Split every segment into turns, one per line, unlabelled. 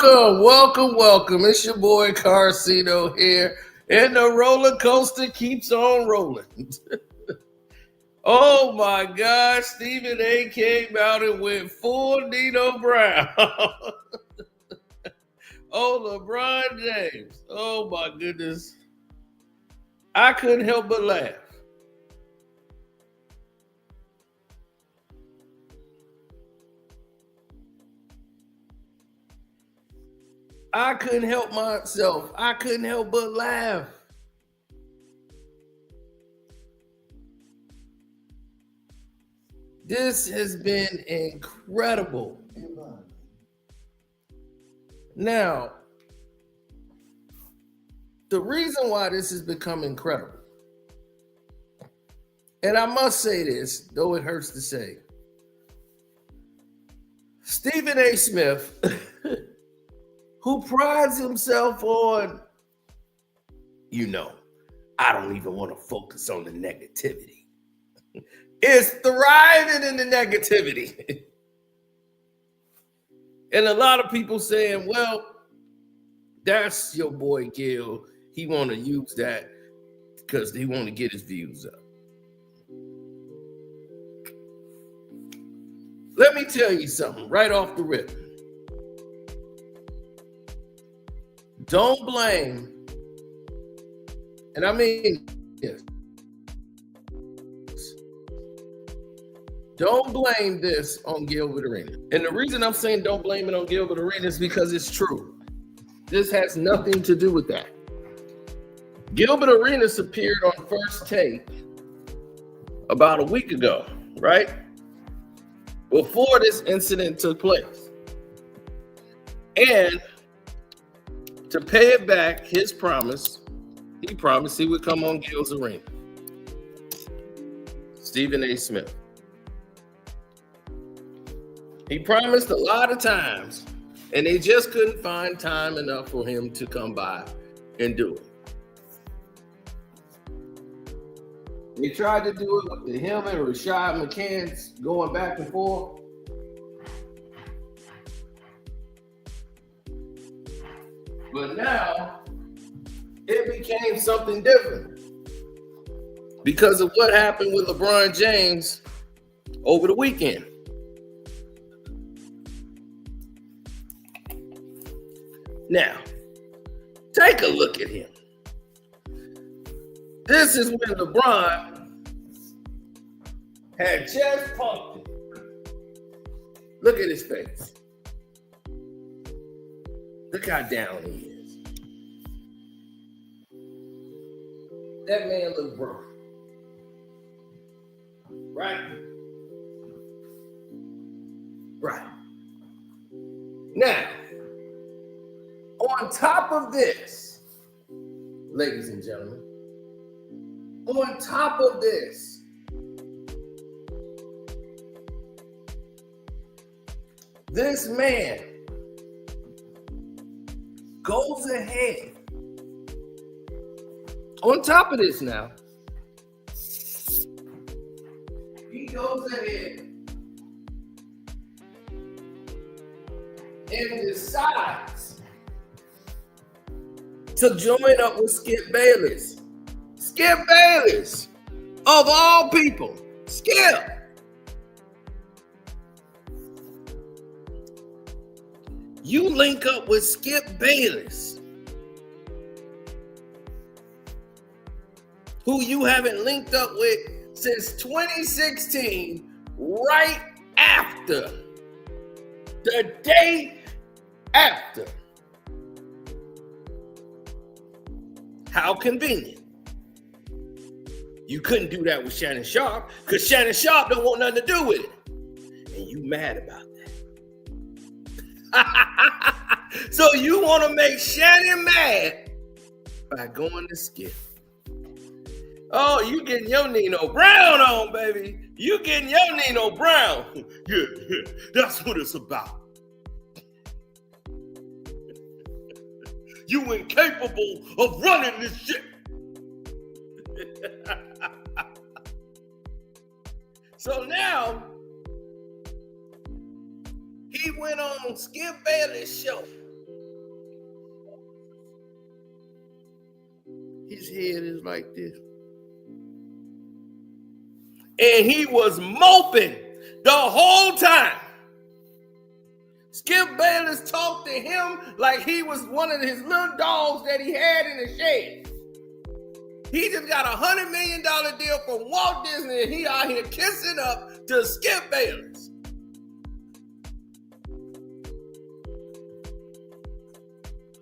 Welcome. It's your boy Carcino here, and the roller coaster keeps on rolling. Oh my gosh, Stephen A came out and went full Nino Brown. Oh, LeBron James. Oh my goodness. I couldn't help but laugh. I couldn't help myself. I couldn't help but laugh. This has been incredible. Now, the reason why this has become incredible, and I must say this, though it hurts to say, Stephen A. Smith, who prides himself on, I don't even want to focus on the negativity, is thriving in the negativity. And a lot of people saying, well, that's your boy Gil. He want to use that because he want to get his views up. Let me tell you something right off the rip. Don't blame, and I mean this, don't blame this on Gilbert Arenas. And the reason I'm saying don't blame it on Gilbert Arenas is because it's true. This has nothing to do with that. Gilbert Arenas appeared on First Take about a week ago, right? Before this incident took place. And to pay it back, his promise, he promised he would come on Gil's Arena. Stephen A. Smith. He promised a lot of times, and they just couldn't find time enough for him to come by and do it. They tried to do it with him and Rashad McCants going back and forth. But now, it became something different because of what happened with LeBron James over the weekend. Now, take a look at him. This is when LeBron had just punked it. Look at his face. Look how down he is. That man looked broke. Right? Right. Now, on top of this, ladies and gentlemen, on top of this, this man goes ahead. On top of this now, he goes ahead and decides to join up with Skip Bayless. Skip Bayless, of all people, Skip. You link up with Skip Bayless, who you haven't linked up with since 2016, right after, the day after. How convenient. You couldn't do that with Shannon Sharp because Shannon Sharp don't want nothing to do with it. And you mad about that. So you want to make Shannon mad by going to Skip. Oh, you getting your Nino Brown on, baby. You getting your Nino Brown. Yeah, that's what it's about. You incapable of running this shit. So now, he went on Skip Bayless' show His head is like this. And he was moping the whole time. Skip Bayless talked to him like he was one of his little dogs that he had in the shed. He just got $100 million deal from Walt Disney, and he out here kissing up to Skip Bayless.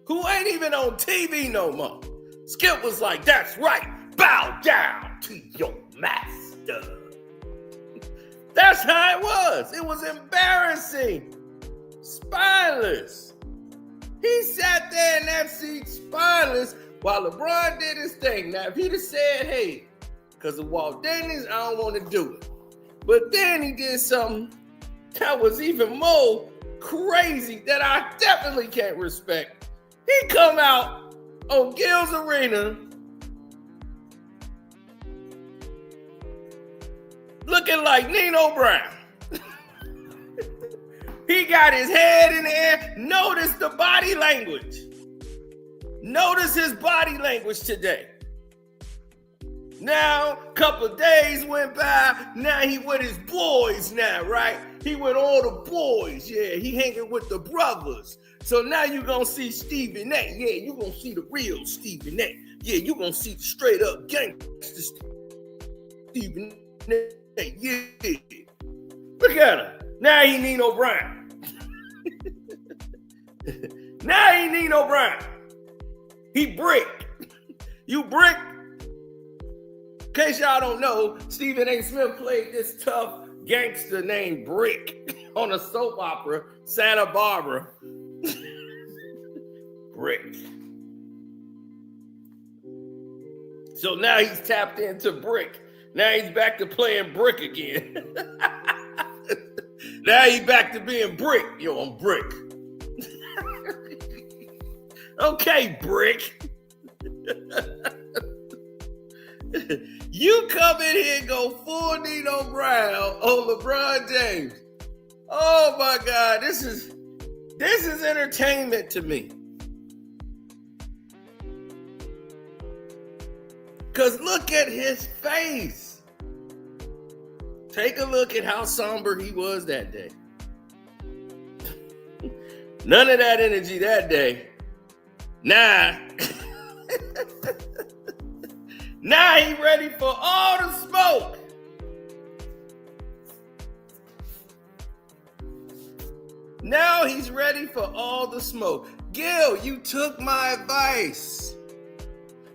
Who ain't even on TV no more. Skip was like, that's right, bow down to your master. That's how it was. It was embarrassing. Spineless. He sat there in that seat spineless while LeBron did his thing. Now, if he'd have said, hey, because of Walt Disney, I don't want to do it. But then he did something that was even more crazy that I definitely can't respect. He come out on Gil's Arena looking like Nino Brown. He got his head in the air. Notice the body language. Notice his body language today. Now, a couple of days went by. Now he with his boys now, right? He with all the boys. Yeah, he hanging with the brothers. So now you going to see Stephen A. Yeah, you going to see the real Stephen A. Yeah, you going to see the straight up gangster Stephen A. Yeah. Look at him. Now he Nino Brown. Now he Nino Brown. He brick. You brick. In case y'all don't know, Stephen A. Smith played this tough gangster named Brick on a soap opera, Santa Barbara. Brick. So now he's tapped into Brick. Now he's back to playing Brick again. Now he's back to being Brick. Yo, I'm Brick. Okay, Brick. You come in here and go full Nino Brown on LeBron James. Oh my God, this is entertainment to me. Because look at his face. Take a look at how somber he was that day. None of that energy that day. Nah. Now he ready for all the smoke. Now he's ready for all the smoke. Gil, you took my advice.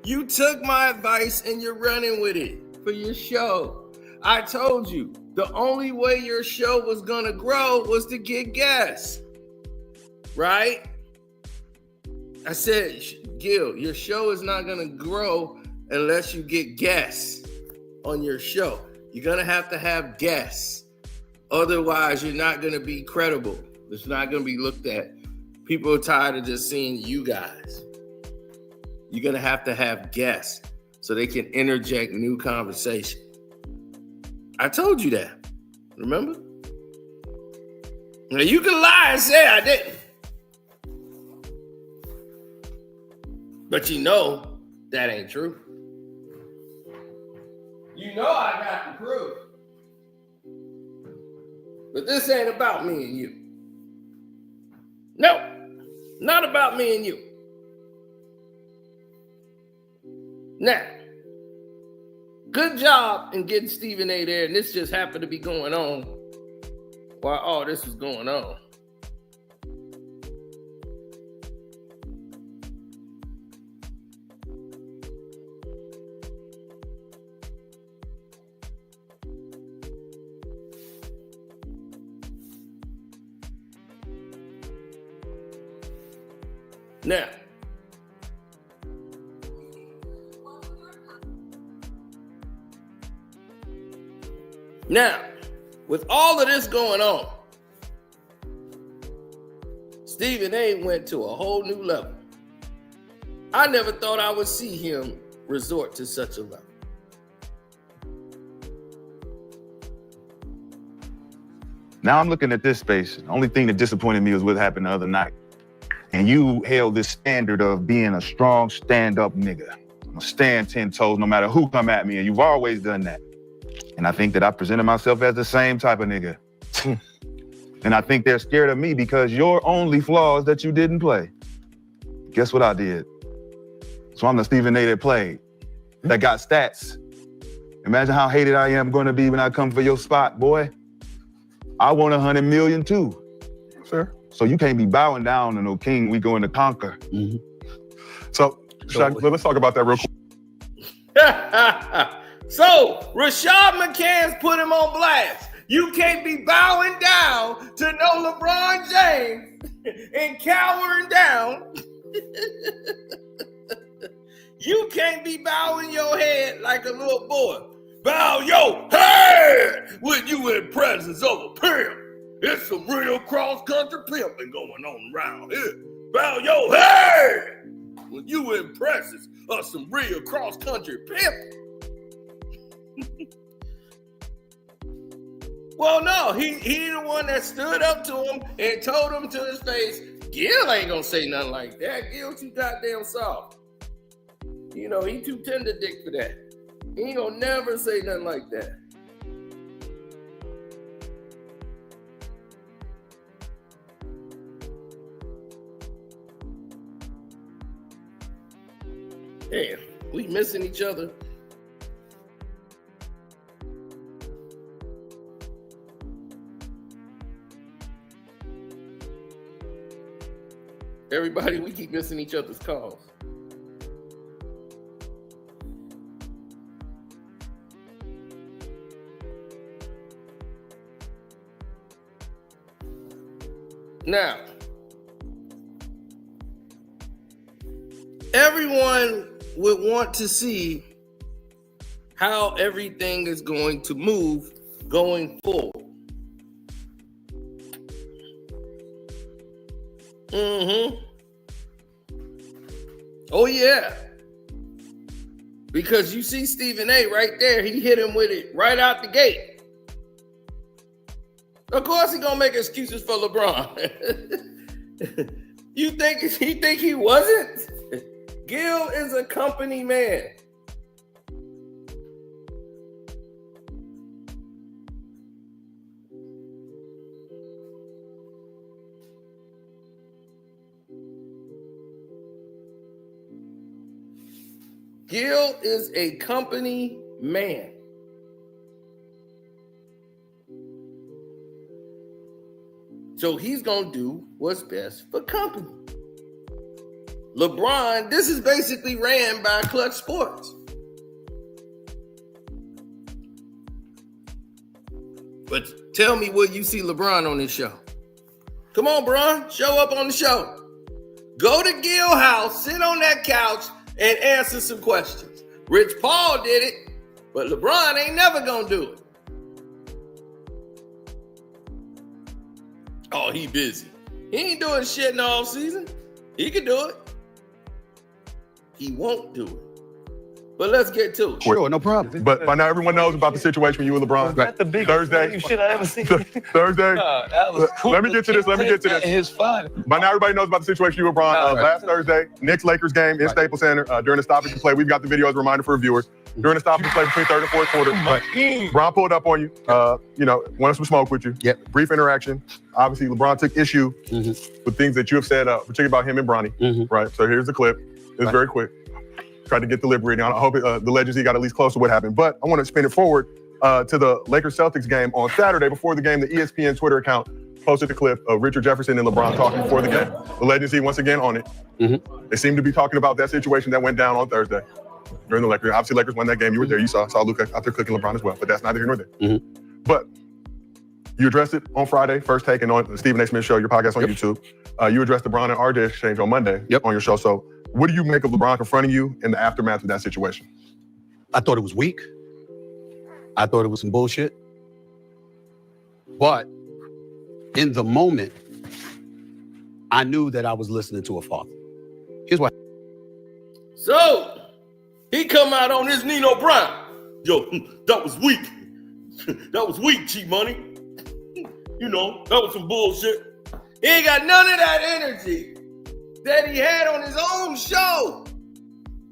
You took my advice and you're running with it for your show. I told you the only way your show was gonna grow was to get guests, right? I said, Gil, your show is not gonna grow unless you get guests on your show. You're gonna have guests. Otherwise, you're not gonna be credible. It's not gonna be looked at. People are tired of just seeing you guys. You're gonna have guests so they can interject new conversation. I told you that. Remember? Now you can lie and say I didn't. But you know that ain't true. You know I got the proof. But this ain't about me and you. No, not about me and you. Now, good job in getting Stephen A. there, and this just happened to be going on while all this was going on. Now, with all of this going on, Stephen A. went to a whole new level. I never thought I would see him resort to such a level.
Now I'm looking at this space. The only thing that disappointed me was what happened the other night. And you held this standard of being a strong stand-up nigga. gonna stand 10 toes no matter who come at me, and you've always done that. And I think that I presented myself as the same type of nigga. And I think they're scared of me because your only flaw is that you didn't play. Guess what I did? So I'm the Stephen A. that played, that got stats. Imagine how hated I am gonna be when I come for your spot, boy. I want 100 million too.
Sure.
So you can't be bowing down to no king. We going to conquer.
Mm-hmm. So let's talk about that real quick.
So Rashad McCants put him on blast. You can't be bowing down to no LeBron James and cowering down. You can't be bowing your head like a little boy. Bow your head when you in presence of a pimp. It's some real cross-country pimping going on around here. Bow your head when you in presence of some real cross-country pimping. Well, no, he the one that stood up to him and told him to his face, Gil ain't gonna say nothing like that. Gil too goddamn soft. You know, he too tender dick for that. He ain't gonna never say nothing like that. Damn, we missing each other. Everybody, we keep missing each other's calls. Now, everyone would want to see how everything is going to move going forward. Oh, yeah. Because you see Stephen A. right there, he hit him with it right out the gate. Of course he's gonna make excuses for LeBron. You think he wasn't? Gil is a company man. Gil is a company man. So he's going to do what's best for company. LeBron, this is basically ran by Clutch Sports. But tell me where you see LeBron on this show. Come on, Bron, show up on the show. Go to Gil house, sit on that couch, and answer some questions. Rich Paul did it, but LeBron ain't never gonna do it. Oh, he busy. He ain't doing shit in the off season. He can do it. He won't do it. But let's get to it.
Sure, no problem. But by now everyone knows about the situation with you and LeBron.
That's the biggest
Thursday.
shit I ever seen.
Thursday.
That was cool.
Let me get to this.
His fun.
By now everybody knows about the situation with LeBron. Last Thursday, Knicks-Lakers game in Staples Center. During the stoppage of play, we've got the video as a reminder for viewers. During the stoppage of play between third and fourth quarter, Bron pulled up on you. Wanted some smoke with you.
Yep.
Brief interaction. Obviously, LeBron took issue with things that you have said, particularly about him and Bronny. Right. So here's the clip. It's very quick. Tried to get the lip reading on. I hope the legends got at least close to what happened. But I want to spin it forward to the Lakers-Celtics game on Saturday. Before the game, the ESPN Twitter account posted the clip of Richard Jefferson and LeBron talking before the game. The legends once again on it. They seem to be talking about that situation that went down on Thursday during the Lakers. Obviously, Lakers won that game. You were there. You saw Luka out there cooking LeBron as well. But that's neither here nor there. But you addressed it on Friday, First Take, and on the Stephen A. Smith Show, your podcast on YouTube. You addressed the Bron and RJ exchange on Monday on your show. So what do you make of LeBron confronting you in the aftermath of that situation?
I thought it was weak. I thought it was some bullshit. But in the moment, I knew that I was listening to a father. Here's what.
So, he come out on his Nino Brown. Yo, that was weak. That was weak, G Money. You know, that was some bullshit. He ain't got none of that energy that he had on his own show.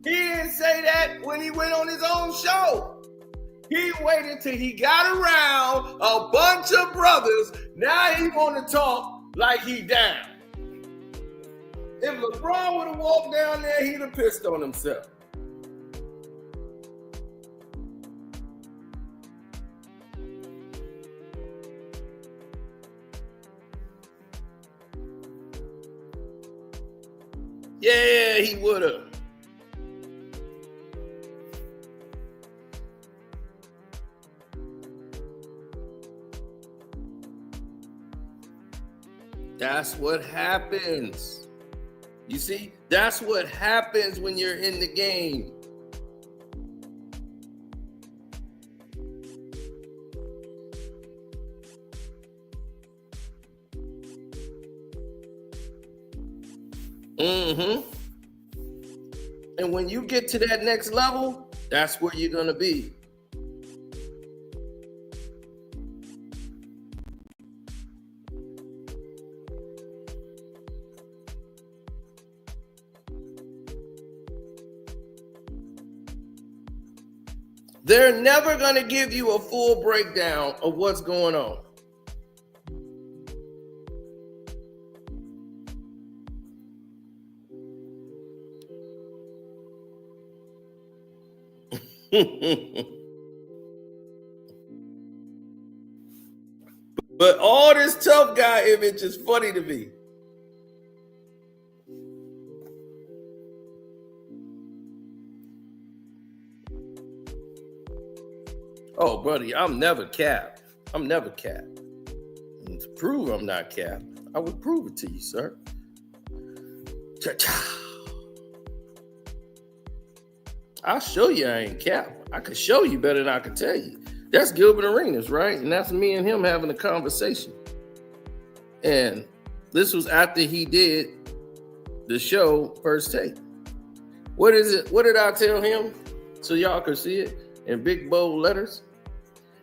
He didn't say that when he went on his own show. He waited till he got around a bunch of brothers. Now he want to talk like he down. If LeBron would have walked down there, he'd have pissed on himself. Yeah, he would have. That's what happens. You see, that's what happens when you're in the game. And when you get to that next level, that's where you're going to be. They're never going to give you a full breakdown of what's going on. But all this tough guy image is funny to me. Oh, buddy, I'm never capped. I'm never capped. And to prove I'm not capped, I would prove it to you, sir. Cha-cha. I'll show you I ain't capped. I could show you better than I could tell you. That's Gilbert Arenas, right? And that's me and him having a conversation. And this was after he did the show First Take. What is it? What did I tell him? So y'all could see it in big bold letters.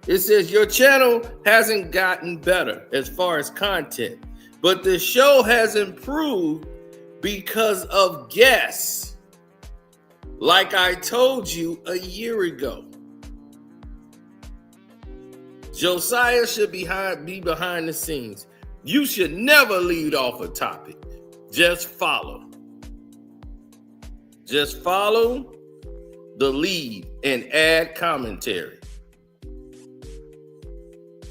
It says, your channel hasn't gotten better as far as content, but the show has improved because of guests. Like I told you a year ago. Josiah should be behind the scenes. You should never lead off a topic. Just follow. Just follow the lead and add commentary.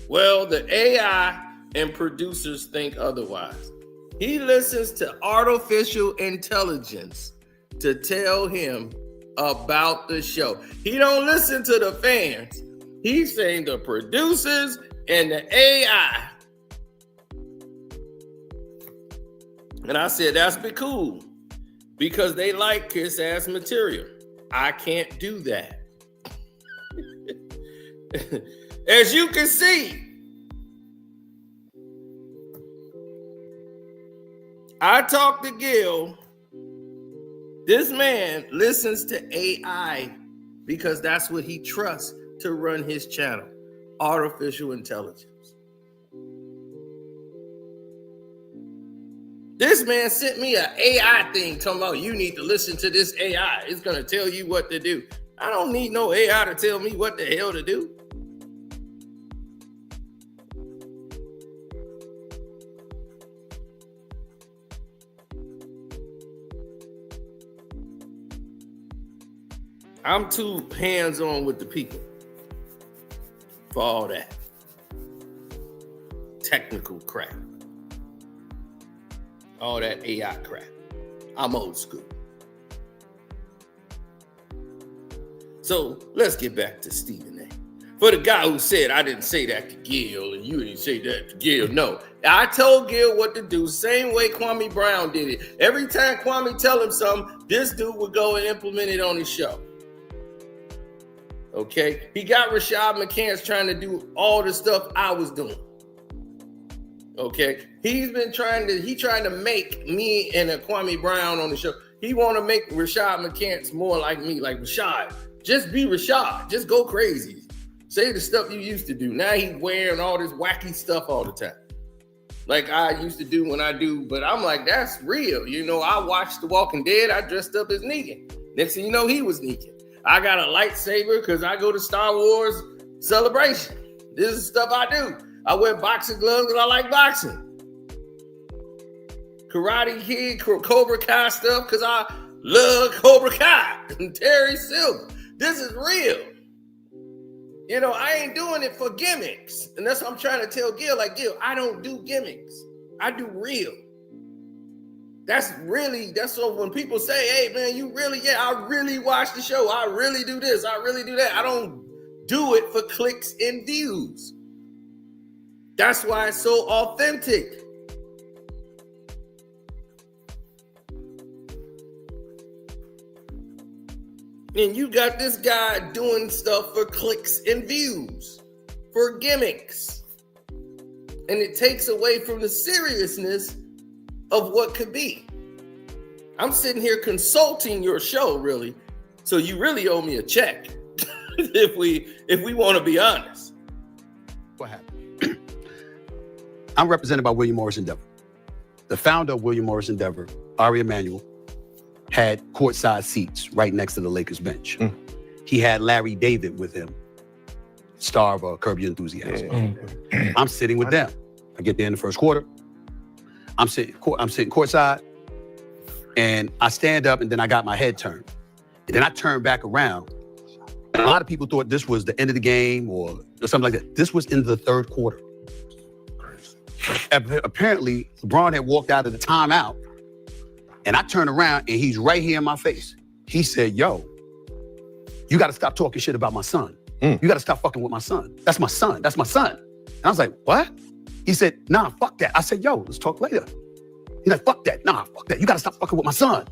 Well, the AI and producers think otherwise. He listens to artificial intelligence to tell him about the show. He don't listen to the fans. He's saying the producers and the AI. And I said, that's be cool because they like kiss ass material. I can't do that. As you can see, I talked to Gil. This man listens to AI because that's what he trusts to run his channel, artificial intelligence. This man sent me an AI thing talking about you need to listen to this AI. It's going to tell you what to do. I don't need no AI to tell me what the hell to do. I'm too hands-on with the people for all that technical crap. All that AI crap. I'm old school. So let's get back to Stephen A. For the guy who said, I didn't say that to Gil and you didn't say that to Gil. No, I told Gil what to do. Same way Kwame Brown did it. Every time Kwame tell him something, this dude would go and implement it on his show. Okay? He got Rashad McCants trying to do all the stuff I was doing. Okay, he tried to make me and Kwame Brown on the show. He want to make Rashad McCants more like me, like Rashad. Just be Rashad. Just go crazy. Say the stuff you used to do. Now he's wearing all this wacky stuff all the time, like I used to do when I do. But I'm like, that's real. You know, I watched The Walking Dead. I dressed up as Negan. Next thing you know, he was sneaking. I got a lightsaber because I go to Star Wars Celebration. This is stuff I do. I wear boxing gloves because I like boxing. Karate Kid, Cobra Kai stuff because I love Cobra Kai and Terry Silver. This is real. You know, I ain't doing it for gimmicks. And that's what I'm trying to tell Gil. Like, Gil, I don't do gimmicks. I do real. That's what when people say, hey, man, I really watch the show. I really do this. I really do that. I don't do it for clicks and views. That's why it's so authentic. And you got this guy doing stuff for clicks and views, for gimmicks. And it takes away from the seriousness of what could be. I'm sitting here consulting your show, really. So you really owe me a check if we want to be honest.
What happened? I'm represented by William Morris Endeavor. The founder of William Morris Endeavor, Ari Emanuel, had courtside seats right next to the Lakers bench. He had Larry David with him, star of Curb Your Enthusiasm. I'm sitting with them. I get there in the first quarter. I'm sitting courtside, and I stand up, and then I got my head turned. And then I turn back around. And a lot of people thought this was the end of the game or something like that. This was in the third quarter. Apparently, LeBron had walked out of the timeout, and I turned around, and he's right here in my face. He said, yo, you got to stop talking shit about my son. You got to stop fucking with my son. That's my son. That's my son. And I was like, what? He said, nah, fuck that. I said, yo, let's talk later. He's like, fuck that. Nah, fuck that. You got to stop fucking with my son.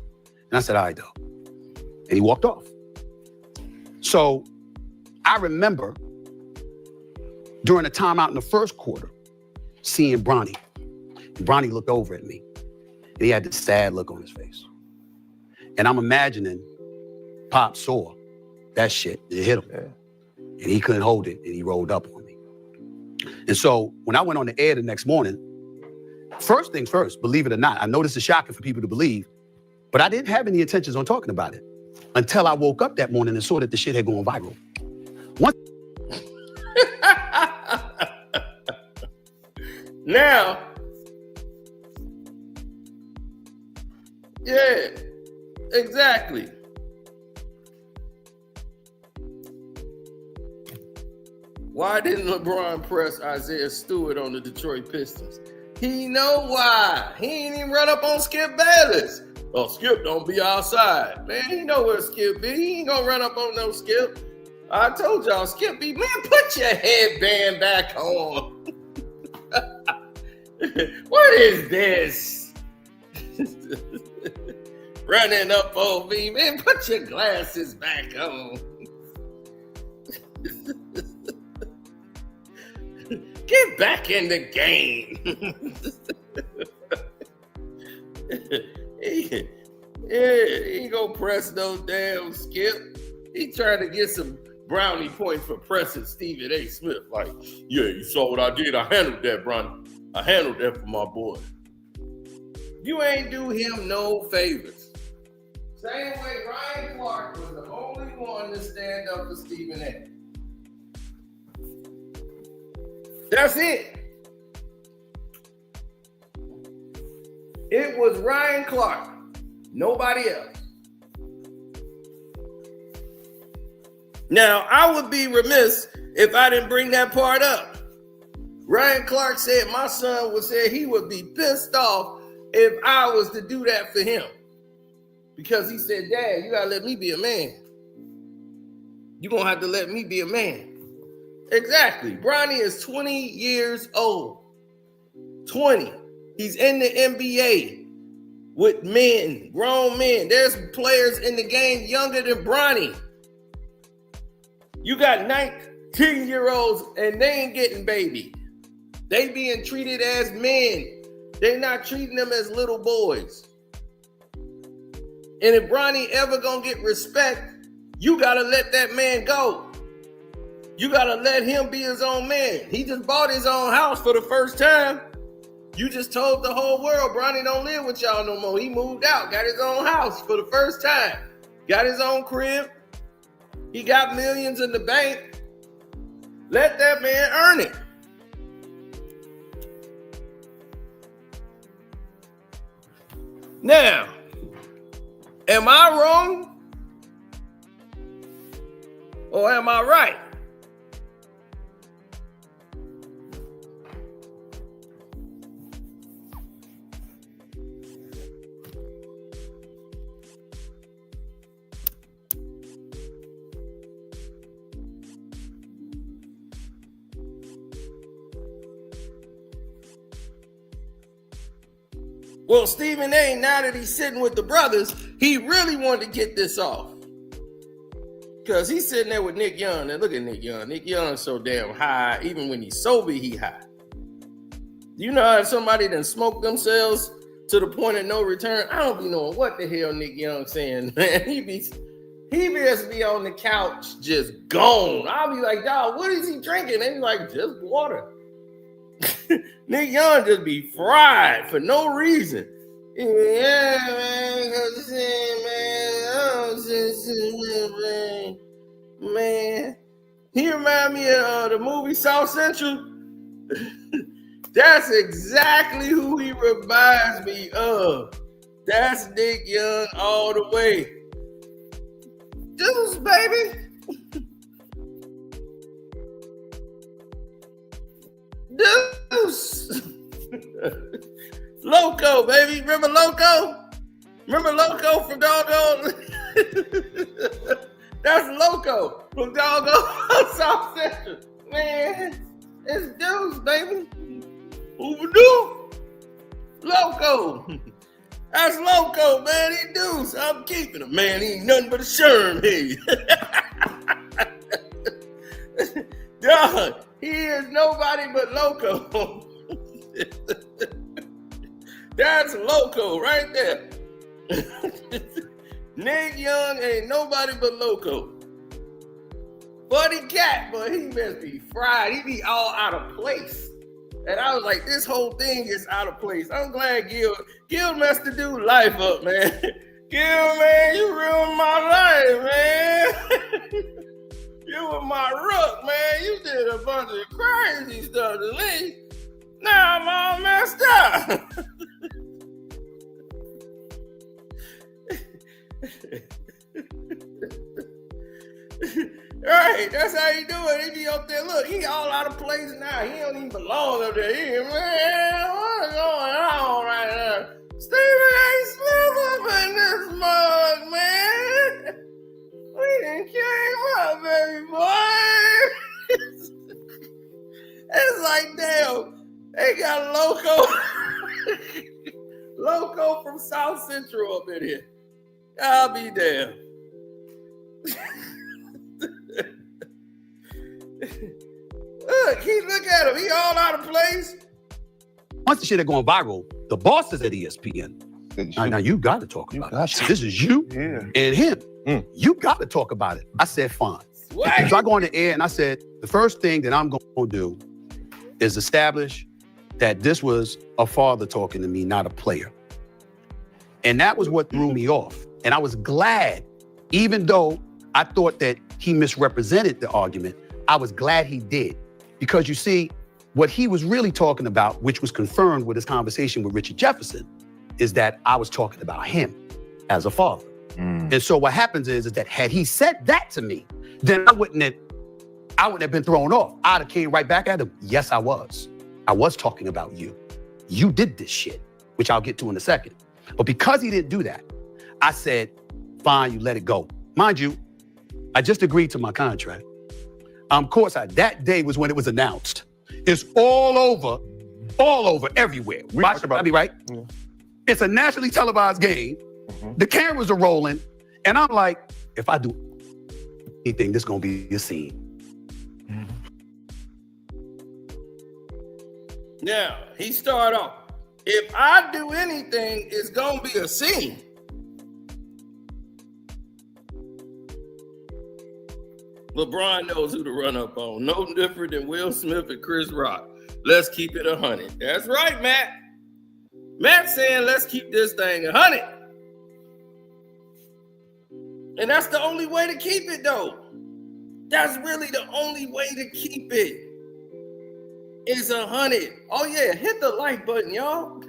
And I said, all right, though. And he walked off. So I remember during the timeout in the first quarter, seeing Bronny. And Bronny looked over at me. And he had this sad look on his face. And I'm imagining Pop saw that shit. It hit him. Yeah. And he couldn't hold it. And he rolled up on me. And so when I went on the air the next morning, first things first, believe it or not, I know this is shocking for people to believe, but I didn't have any intentions on talking about it until I woke up that morning and saw that the shit had gone viral.
Now, yeah, exactly. Why didn't LeBron press Isaiah Stewart on the Detroit Pistons? He know why. He ain't even run up on Skip Bayless. Oh, Skip don't be outside. Man, he know where Skip be. He ain't gonna run up on no Skip. I told y'all, Skip be, man, put your headband back on. What is this? Running up on me, man, put your glasses back on. Get back in the game. he ain't gonna press no damn Skip. He trying to get some brownie points for pressing Stephen A. Smith. Like, yeah, you saw what I did. I handled that, Bronny. I handled that for my boy. You ain't do him no favors. Same way Ryan Clark was the only one to stand up for Stephen A. That's it. It was Ryan Clark. Nobody else. Now, I would be remiss if I didn't bring that part up. Ryan Clark said my son would say he would be pissed off if I was to do that for him. Because he said, Dad, you gotta let me be a man. You're gonna have to let me be a man. Exactly. Bronny is 20 years old. 20. He's in the NBA with men, grown men. There's players in the game younger than Bronny. You got 19-year-olds and they ain't getting baby. They being treated as men. They not treating them as little boys. And if Bronny ever gonna get respect, you gotta let that man go. You gotta let him be his own man. He just bought his own house for the first time. You just told the whole world Bronny don't live with y'all no more. He moved out, got his own house for the first time. got his own crib. He got millions in the bank. Let that man earn it. Now, am I wrong? Or am I right? Well, Stephen A., now that he's sitting with the brothers, he really wanted to get this off. Because he's sitting there with Nick Young. And look at Nick Young. Nick Young's so damn high. Even when he's sober, he high. You know how somebody done smoked themselves to the point of no return? I don't be knowing what the hell Nick Young's saying, man. He just be on the couch just gone. I'll be like, dog, what is he drinking? And he's like, just water. Nick Young just be fried for no reason. Yeah, man, he remind me of the movie South Central. That's exactly who he reminds me of. That's Nick Young all the way. Deuce, baby. Deuce. Loco, baby. Remember Loco? Remember Loco from Doggone? That's Loco from Doggone South Central. Man, it's Deuce, baby. Overdue. Loco. That's Loco, man. He Deuce. I'm keeping him, man. He ain't nothing but a Sherm here. Dog, he is nobody but Loco. That's Loco right there. Nick Young ain't nobody but Loco. Funny cat, but he must be fried. He be all out of place. And I was like, this whole thing is out of place. I'm glad Gil messed the dude life up, man. Gil, man, you ruined my life, man. You were my rook, man. You did a bunch of crazy stuff to me. Now I'm all messed up. Right, that's how he do it. He be up there. Look, he all out of place now. He don't even belong up there. Man, what's going on right now? Stephen ain't slip up in this mug, man. We done came up, baby boy. It's like, damn, they got Loco from South Central up in here. I'll be damned. Look at him. He all out of place.
Once the shit are going viral, the boss is at ESPN. Now you got to talk about it. This is you and him. You got to talk about it. I said, fine. So I go on the air and I said, the first thing that I'm going to do is establish that this was a father talking to me, not a player. And that was what threw me off. And I was glad, even though I thought that he misrepresented the argument, I was glad he did. Because you see, what he was really talking about, which was confirmed with his conversation with Richard Jefferson, is that I was talking about him as a father. And so what happens is that had he said that to me, then I wouldn't have been thrown off. I'd have came right back at him. Yes, I was. I was talking about you. You did this shit, which I'll get to in a second. But because he didn't do that, I said, fine, you let it go. Mind you, I just agreed to my contract. Of course, that day was when it was announced. It's all over, everywhere. Watch, I'll be right. Yeah. It's a nationally televised game. The cameras are rolling. And I'm like, if I do anything, this is going to be a scene.
Now, he started off, if I do anything, it's going to be a scene. LeBron knows who to run up on. No different than Will Smith and Chris Rock. Let's keep it 100. That's right, Matt. Matt saying, let's keep this thing 100. And that's the only way to keep it, though. That's really the only way to keep it. Is 100. Oh yeah, hit the like button, y'all.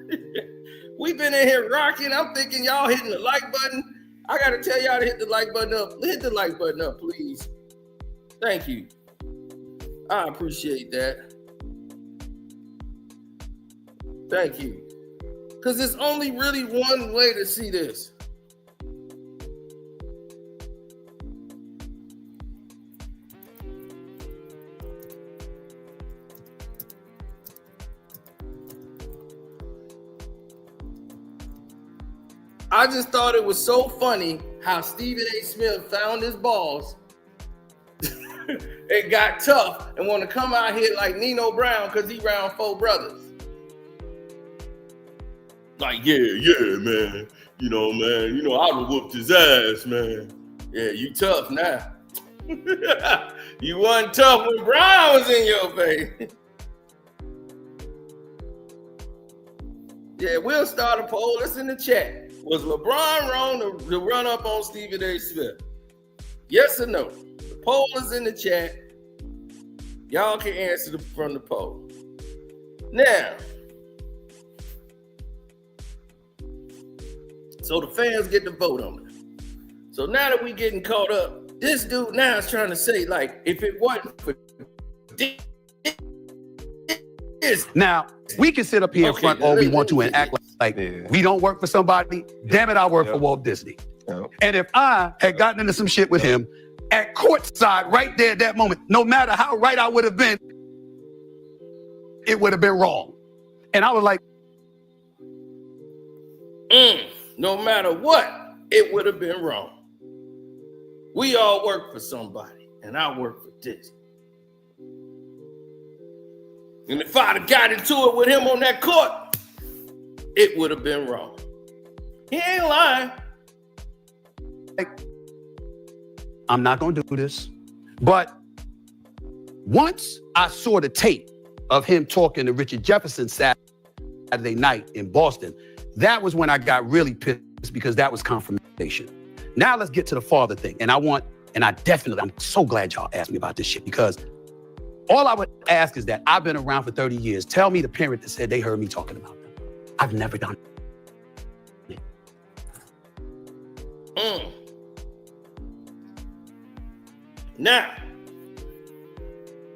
We've been in here rocking. I'm thinking y'all hitting the like button. I gotta tell y'all to hit the like button up. Hit the like button up, please. Thank you. I appreciate that. Thank you. Because there's only really one way to see this. I just thought it was so funny how Stephen A. Smith found his balls and got tough and want to come out here like Nino Brown because he round 4 brothers. Like, yeah, man. You know, I done whooped his ass, man. Yeah, you tough now. You wasn't tough when Brown was in your face. Yeah, we'll start a poll. It's in the chat. Was LeBron wrong to run up on Stephen A. Smith? Yes or no? The poll is in the chat. Y'all can answer from the poll. Now, so the fans get to vote on it. So now that we getting caught up, this dude now is trying to say, like, if it wasn't for this.
Now, we can sit up here in front all we want to and act like we don't work for somebody. Damn it, I work for Walt Disney. And if I had gotten into some shit with him at courtside right there at that moment, no matter how right I would have been, it would have been wrong. And I was like,
no matter what, it would have been wrong. We all work for somebody, and I work for Disney. And if I'd have got into it with him on that court, it would have been wrong. He ain't lying.
I'm not going to do this. But once I saw the tape of him talking to Richard Jefferson Saturday night in Boston, that was when I got really pissed because that was confirmation. Now let's get to the father thing. And I'm so glad y'all asked me about this shit because all I would ask is that I've been around for 30 years. Tell me the parent that said they heard me talking about them. I've never done it.
Now,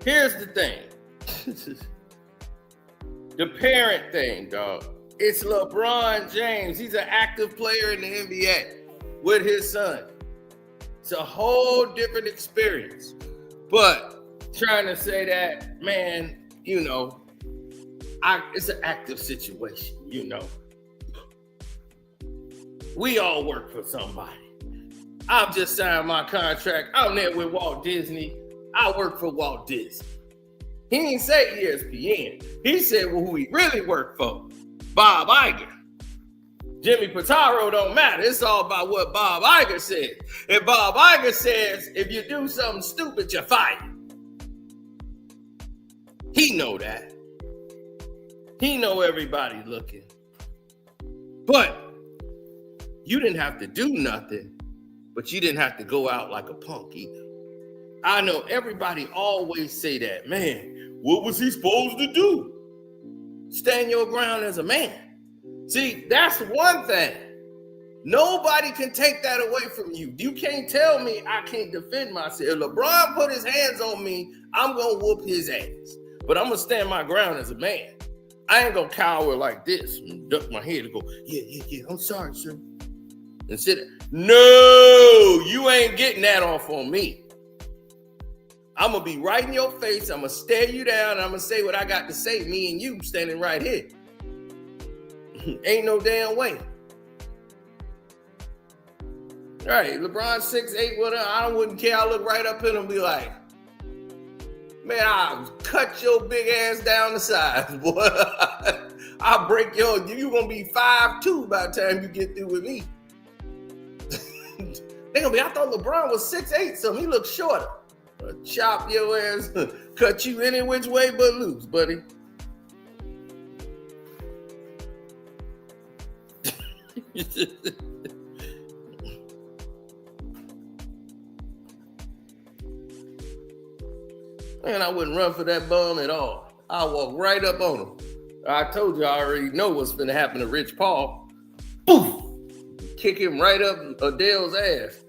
here's the thing. The parent thing, dog. It's LeBron James. He's an active player in the NBA with his son. It's a whole different experience. But trying to say that, man, it's an active situation, We all work for somebody. I've just signed my contract. I'm there with Walt Disney. I work for Walt Disney. He didn't say ESPN. He said who he really worked for, Bob Iger. Jimmy Pitaro don't matter. It's all about what Bob Iger said. If Bob Iger says, if you do something stupid, you're fired. He know that. He know everybody looking. But you didn't have to do nothing, but you didn't have to go out like a punk either. I know everybody always say that, man, what was he supposed to do? Stand your ground as a man. See, that's one thing. Nobody can take that away from you. You can't tell me I can't defend myself. If LeBron put his hands on me, I'm going to whoop his ass. But I'm going to stand my ground as a man. I ain't going to cower like this and duck my head and go, yeah, I'm sorry, sir. And sit there. No, you ain't getting that off on me. I'm going to be right in your face. I'm going to stare you down. And I'm going to say what I got to say, me and you standing right here. Ain't no damn way. All right, LeBron 6'8", whatever. I wouldn't care. I look right up at him and be like, man, I'll cut your big ass down the sides, boy. I'll break you're going to be 5'2" by the time you get through with me. They going to be, I thought LeBron was 6'8", so he looks shorter. Chop your ass, cut you any which way but loose, buddy. Man, I wouldn't run for that bum at all. I'll walk right up on him. I told you I already know what's going to happen to Rich Paul. Poof! Kick him right up Adele's ass.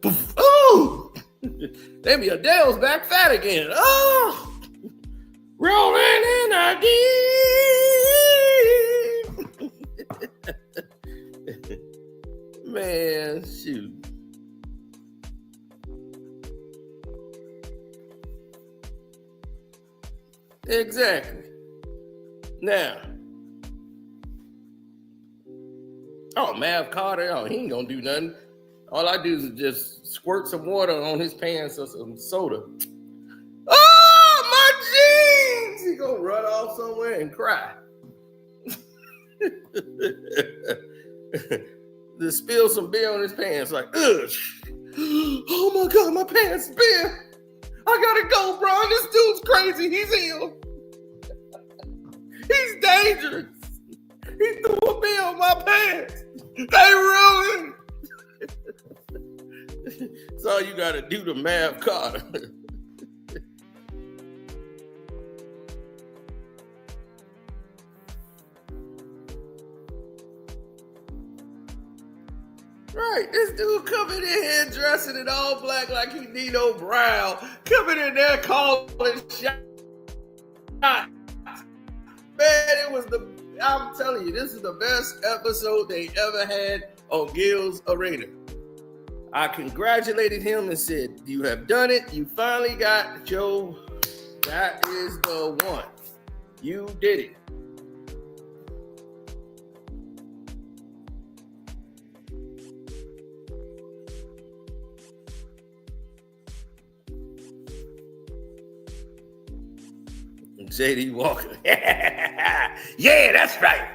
Poof! Oh! Maybe Adele's back fat again. Oh! Rolling in again. Man, shoot. Exactly. Now, Mav Carter, he ain't gonna do nothing. All I do is just squirt some water on his pants or some soda. Oh, my jeans! He gonna run off somewhere and cry. Just spill some beer on his pants, like, ugh. Oh my God, my pants spilled. I gotta go, bro. This dude's crazy. He's ill. He's dangerous. He threw a bee on my pants. They ruined. That's all you gotta do to Mav Carter. Right, this dude coming in here dressing in all black like he Nino Brown, coming in there calling shots. Man, I'm telling you, this is the best episode they ever had on Gil's Arena. I congratulated him and said, you have done it. You finally got Joe. That is the one. You did it. JD Walker. Yeah, that's right.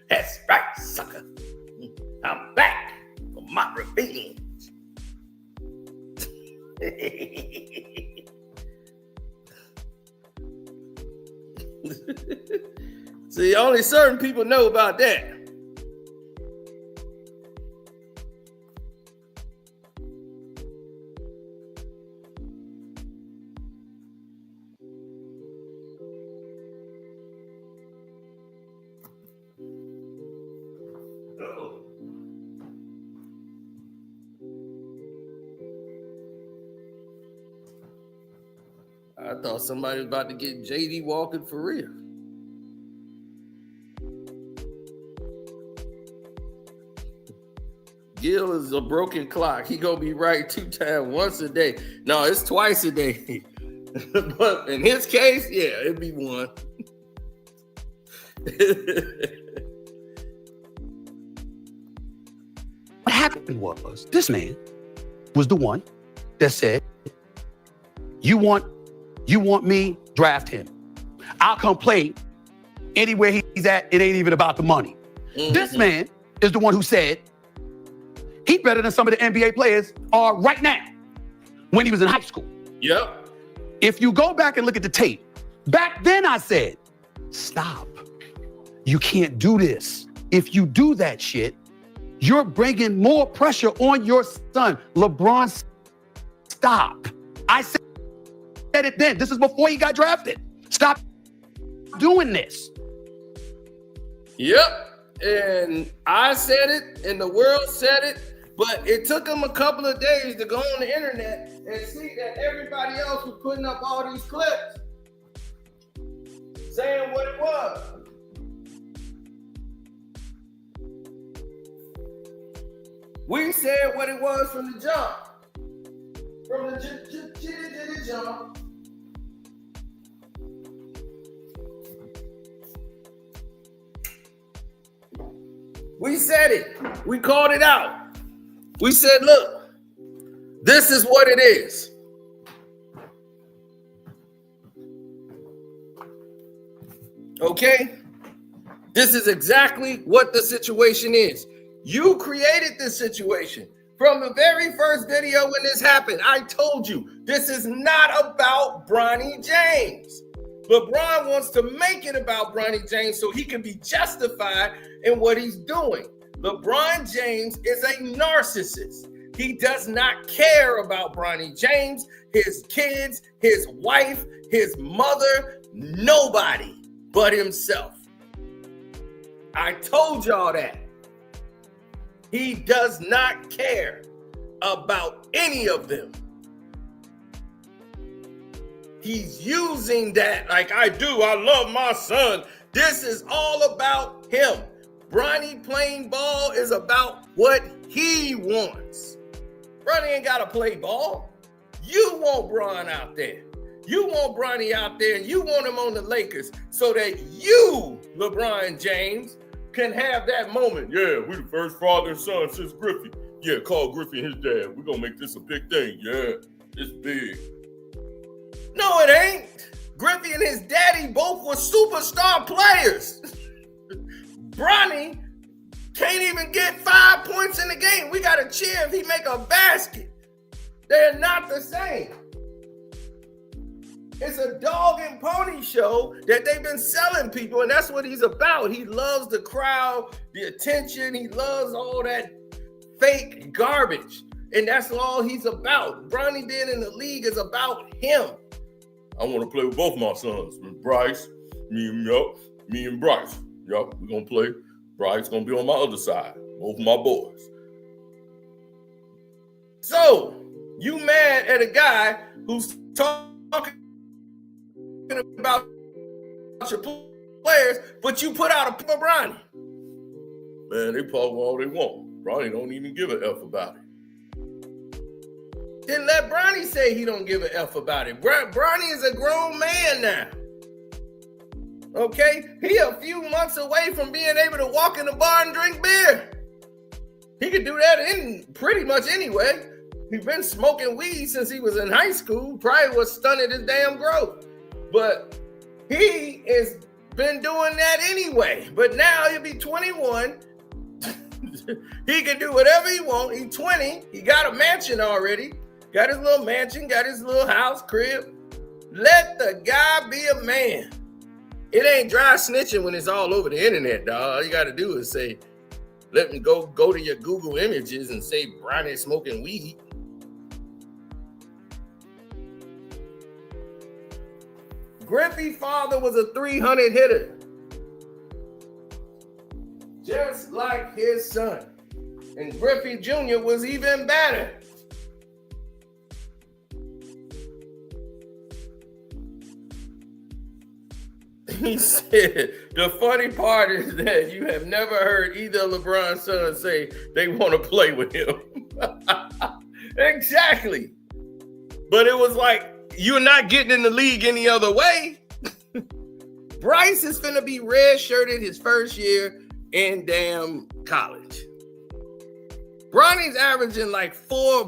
That's right, sucker. I'm back for my revenge. See, only certain people know about that. I thought somebody was about to get JD Walker for real. Gil is a broken clock. He gonna be right 2 times, once a day. No, it's twice a day. But in his case, yeah, it'd be 1.
What happened was, this man was the one that said, you want me, draft him. I'll come play anywhere he's at. It ain't even about the money. Mm-hmm. This man is the one who said he's better than some of the NBA players are right now when he was in high school.
Yep.
If you go back and look at the tape, back then I said, stop. You can't do this. If you do that shit, you're bringing more pressure on your son. LeBron, stop. I said it then. This is before he got drafted. Stop doing this.
Yep. And I said it, and the world said it, but it took him a couple of days to go on the internet and see that everybody else was putting up all these clips saying what it was. We said what it was from the jump. From the jump. We said it. We called it out. We said, look, this is what it is. Okay? This is exactly what the situation is. You created this situation. From the very first video when this happened, I told you, this is not about Bronny James. LeBron wants to make it about Bronny James so he can be justified in what he's doing. LeBron James is a narcissist. He does not care about Bronny James, his kids, his wife, his mother, nobody but himself. I told y'all that. He does not care about any of them. He's using that like I do. I love my son. This is all about him. Bronny playing ball is about what he wants. Bronny ain't got to play ball. You want Bron out there. You want Bronny out there, and you want him on the Lakers so that you, LeBron James, can have that moment. Yeah, we the first father and son since Griffey. Yeah, call Griffey and his dad. We're going to make this a big thing. Yeah, it's big. No, it ain't. Griffey and his daddy both were superstar players. Bronny can't even get 5 points in the game. We got to cheer if he make a basket. They're not the same. It's a dog and pony show that they've been selling people, and that's what he's about. He loves the crowd, the attention. He loves all that fake garbage, and that's all he's about. Bronny being in the league is about him. I want to play with both my sons, Bryce, me and Bryce. Yup, we're going to play. Bryce going to be on my other side, both my boys. So, you mad at a guy who's talking about your players, but you put out a Bronny. Man, they talk all they want. Bronny don't even give a F about it. Then let Bronny say he don't give a F about it. Bronny is a grown man now. Okay? He a few months away from being able to walk in the bar and drink beer. He could do that in pretty much anyway. He's been smoking weed since he was in high school. Probably was stunning his damn growth. But he has been doing that anyway. But now he'll be 21. He can do whatever he wants. He's 20. He got a mansion already. Got his little mansion, got his little house, crib. Let the guy be a man. It ain't dry snitching when it's all over the internet, dog. All you got to do is say, let me go to your Google images and say Bronny smoking weed. Griffey's father was a 300 hitter. Just like his son. And Griffey Jr. was even better. He said, the funny part is that you have never heard either LeBron's sons say they want to play with him. Exactly. But it was like, you're not getting in the league any other way. Bryce is finna be red-shirted his first year in damn college. Bronny's averaging like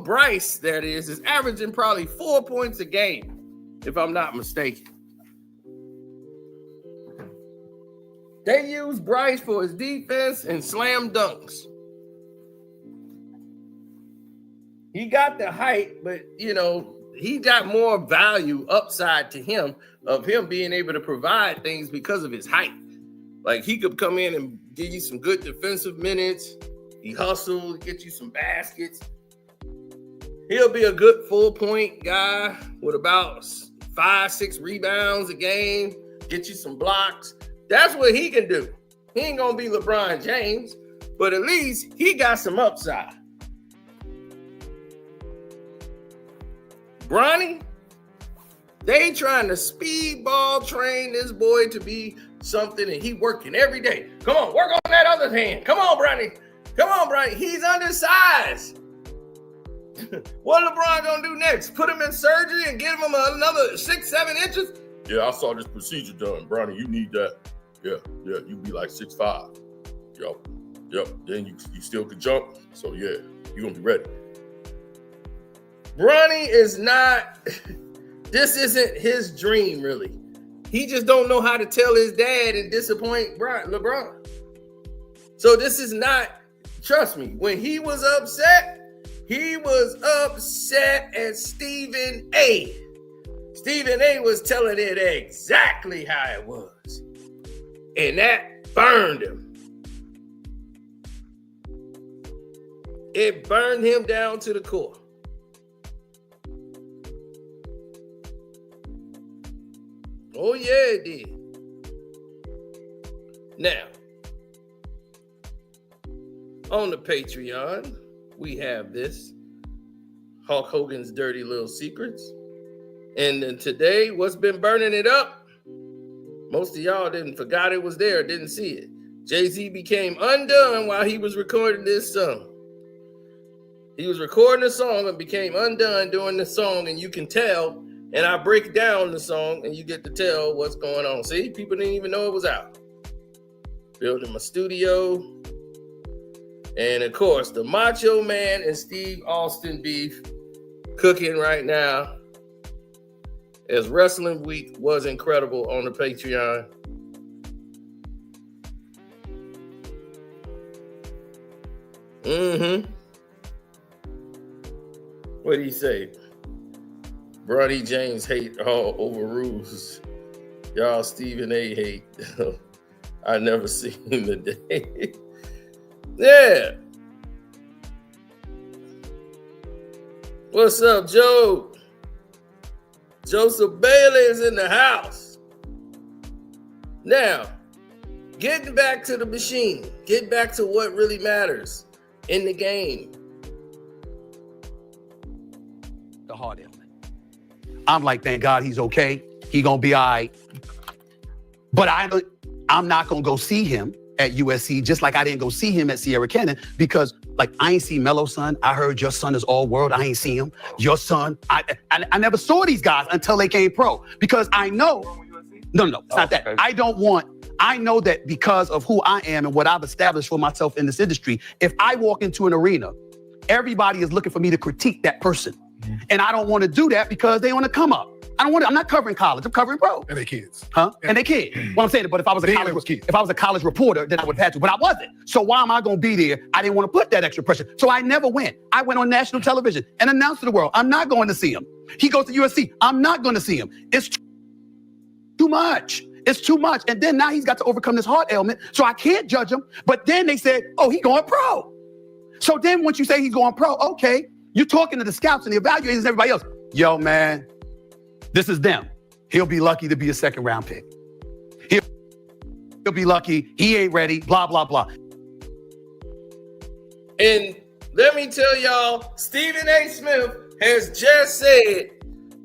Bryce is averaging probably 4 points a game, if I'm not mistaken. They use Bryce for his defense and slam dunks. He got the height, but, he got more value upside to him of him being able to provide things because of his height. Like, he could come in and give you some good defensive minutes. He hustle, get you some baskets. He'll be a good full-point guy with about 5-6 rebounds a game, get you some blocks. That's what he can do. He ain't going to be LeBron James, but at least he got some upside. Bronny, they trying to speedball train this boy to be something, and he working every day. Come on, work on that other hand. Come on, Bronny. Come on, Bronny. He's undersized. What LeBron going to do next? Put him in surgery and give him another 6-7 inches? Yeah, I saw this procedure done. Bronny, you need that. Yeah, you be like 6'5". Yep. Then you still could jump. So yeah, you're gonna be ready. Bronny is not, this isn't his dream, really. He just don't know how to tell his dad and disappoint LeBron. So this is not, trust me, when he was upset at Stephen A. Stephen A was telling it exactly how it was. And that burned him. It burned him down to the core. Oh, yeah, it did. Now, on the Patreon, we have this. Hulk Hogan's Dirty Little Secrets. And then today, what's been burning it up? Most of y'all forgot it was there, didn't see it. Jay-Z became undone while he was recording this song. He was recording a song and became undone during the song, and you can tell. And I break down the song, and you get to tell what's going on. See, people didn't even know it was out. Building my studio. And of course, the Macho Man and Steve Austin beef cooking right now. As Wrestling Week was incredible on the Patreon. What do you say? Bronny James hate all over rules. Y'all Stephen A hate. I never seen him today. Yeah. What's up, Joe? Joseph Bailey is in the house. Now, getting back to the machine. Get back to what really matters in the game.
The heart ailment. I'm like, thank God he's okay. He gonna be all right. But I'm not gonna go see him at USC, just like I didn't go see him at Sierra Canyon, because like I ain't seen Melo's son. I heard your son is all world. I ain't seen him. Your son, I never saw these guys until they came pro, because I know, no, it's not that. Okay. I know that because of who I am and what I've established for myself in this industry, if I walk into an arena, everybody is looking for me to critique that person. And I don't want to do that because they want to come up. I'm not covering college. I'm covering pro.
And they kids.
Huh? And they kids. What I'm saying, but if I was a college reporter, then I would have had to. But I wasn't. So why am I going to be there? I didn't want to put that extra pressure. So I never went. I went on national television and announced to the world, I'm not going to see him. He goes to USC. I'm not going to see him. It's too much. It's too much. And then now he's got to overcome this heart ailment. So I can't judge him. But then they said, oh, he's going pro. So then once you say he's going pro, okay, you're talking to the scouts and the evaluators and everybody else. Yo, man, this is them. He'll be lucky to be a second round pick. He'll be lucky. He ain't ready, blah, blah, blah.
And let me tell y'all, Stephen A. Smith has just said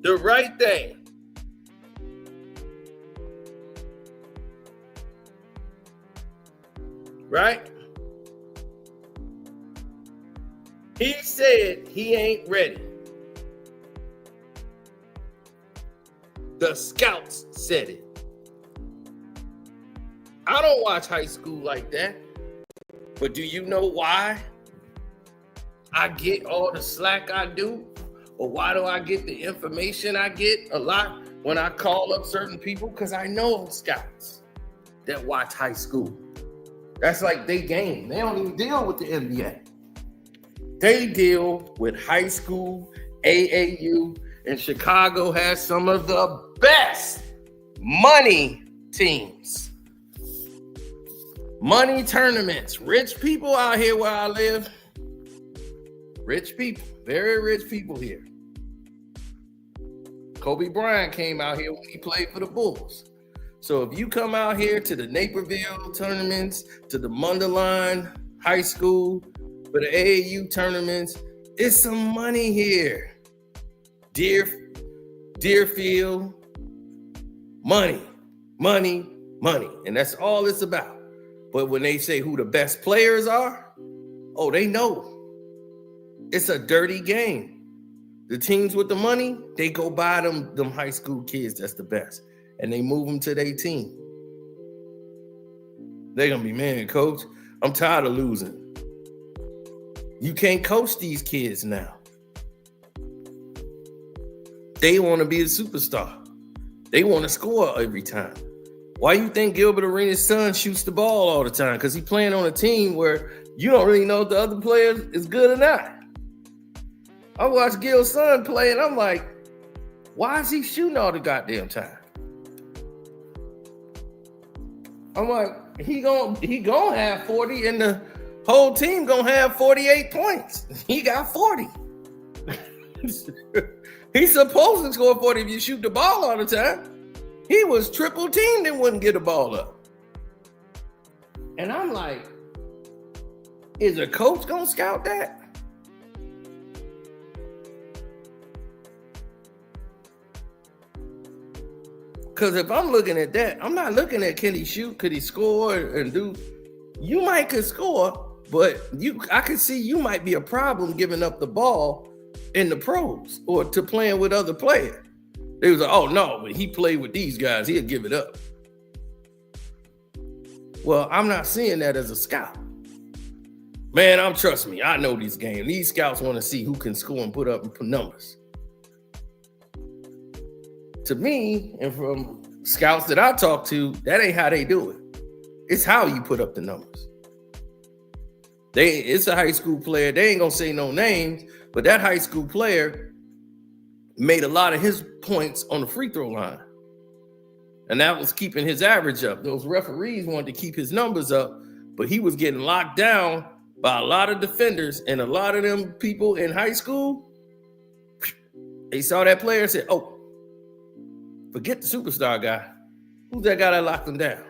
the right thing. Right? He said he ain't ready. The scouts said it. I don't watch high school like that. But do you know why I get all the slack I do? Or why do I get the information I get a lot when I call up certain people? Because I know scouts that watch high school. That's like they game. They don't even deal with the NBA. They deal with high school, AAU, and Chicago has some of the best money teams. Money tournaments. Rich people out here where I live. Rich people. Very rich people here. Kobe Bryant came out here when he played for the Bulls. So if you come out here to the Naperville tournaments, to the Mundelein High School, for the AAU tournaments, it's some money here. Deerfield, money. And that's all it's about. But when they say who the best players are, oh, they know. It's a dirty game. The teams with the money, they go buy them high school kids that's the best. And they move them to their team. They're going to be, man, coach, I'm tired of losing. You can't coach these kids now. They want to be a superstar. They want to score every time. Why you think Gilbert Arenas' son shoots the ball all the time? Because he's playing on a team where you don't really know if the other player is good or not. I watched Gil's son play, and I'm like, why is he shooting all the goddamn time? I'm like, he gonna have 40 in the whole team gonna have 48 points. He got 40. He's supposed to score 40 if you shoot the ball all the time. He was triple teamed and wouldn't get the ball up. And I'm like, is a coach gonna scout that? Because if I'm looking at that, I'm not looking at can he shoot, could he score and do. You might could score, but I could see you might be a problem giving up the ball in the pros or to playing with other players. They was like, oh no, but he played with these guys, he'll give it up. Well, I'm not seeing that as a scout. Man, trust me, I know these games. These scouts want to see who can score and put up numbers. To me, and from scouts that I talk to, that ain't how they do it. It's how you put up the numbers. It's a high school player. They ain't gonna say no names, but that high school player made a lot of his points on the free throw line. And that was keeping his average up. Those referees wanted to keep his numbers up, but he was getting locked down by a lot of defenders, and a lot of them people in high school, they saw that player and said, oh, forget the superstar guy. Who's that guy that locked him down?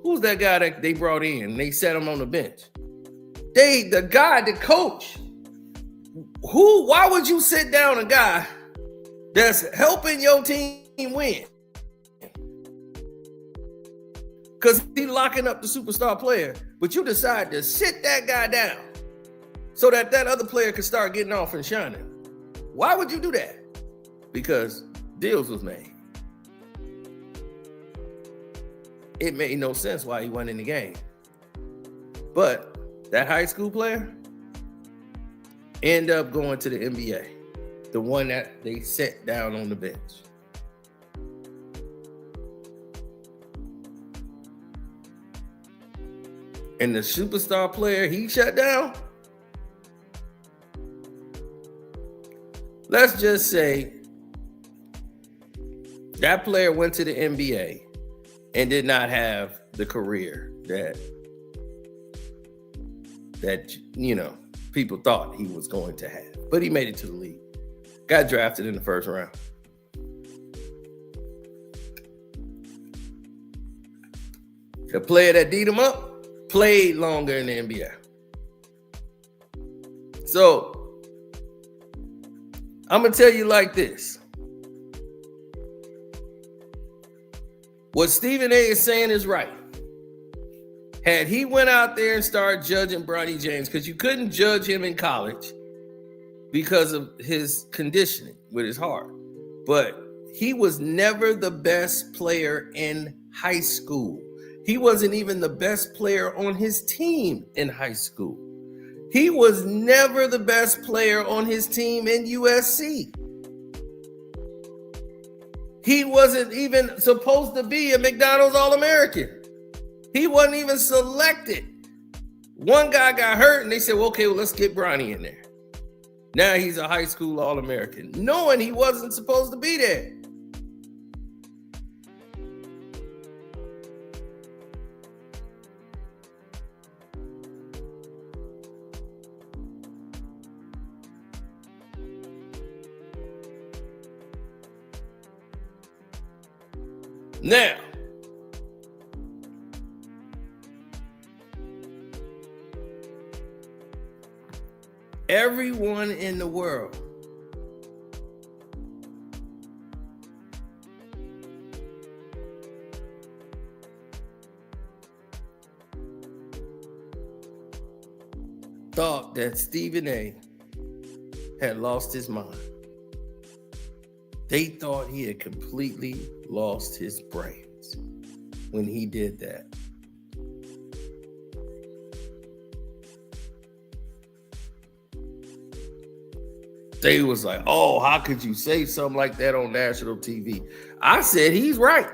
Who's that guy that they brought in and they set him on the bench? The coach. Why would you sit down a guy that's helping your team win? Because he's locking up the superstar player, but you decide to sit that guy down so that other player can start getting off and shining. Why would you do that? Because deals was made. It made no sense why he wasn't in the game. But that high school player ended up going to the NBA, the one that they set down on the bench. And the superstar player he shut down, let's just say that player went to the NBA and did not have the career that people thought he was going to have. But he made it to the league. Got drafted in the first round. The player that beat him up played longer in the NBA. So, I'm going to tell you like this. What Stephen A is saying is right. Had he went out there and started judging Bronny James, because you couldn't judge him in college because of his conditioning with his heart. But he was never the best player in high school. He wasn't even the best player on his team in high school. He was never the best player on his team in USC. He wasn't even supposed to be a McDonald's All-American. He wasn't even selected. One guy got hurt and they said, well, okay, let's get Bronny in there. Now he's a high school All-American, knowing he wasn't supposed to be there. Now, everyone in the world thought that Stephen A had lost his mind. They thought he had completely lost his brains when he did that. They was like, oh, how could you say something like that on national TV? I said, he's right.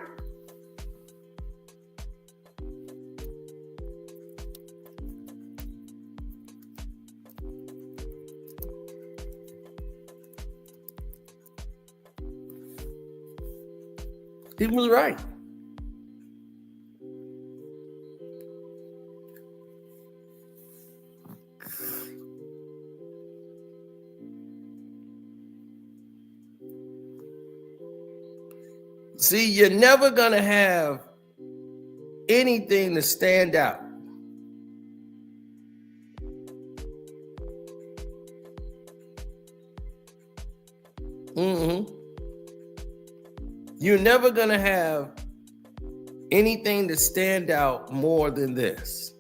He was right. See, you're never gonna have anything to stand out. You're never gonna have anything to stand out more than this.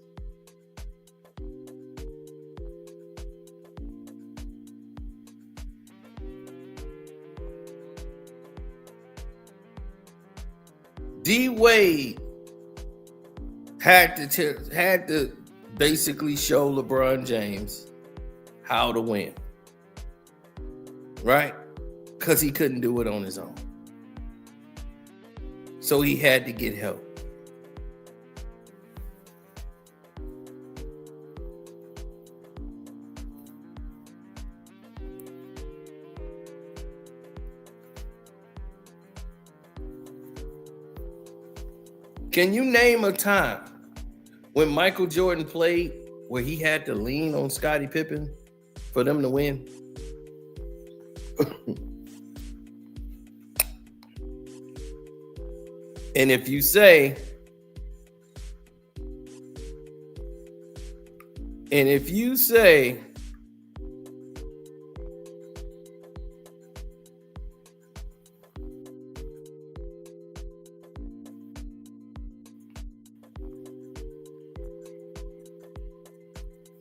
D Wade had to basically show LeBron James how to win, right? Because he couldn't do it on his own. So he had to get help. Can you name a time when Michael Jordan played where he had to lean on Scottie Pippen for them to win? And if you say,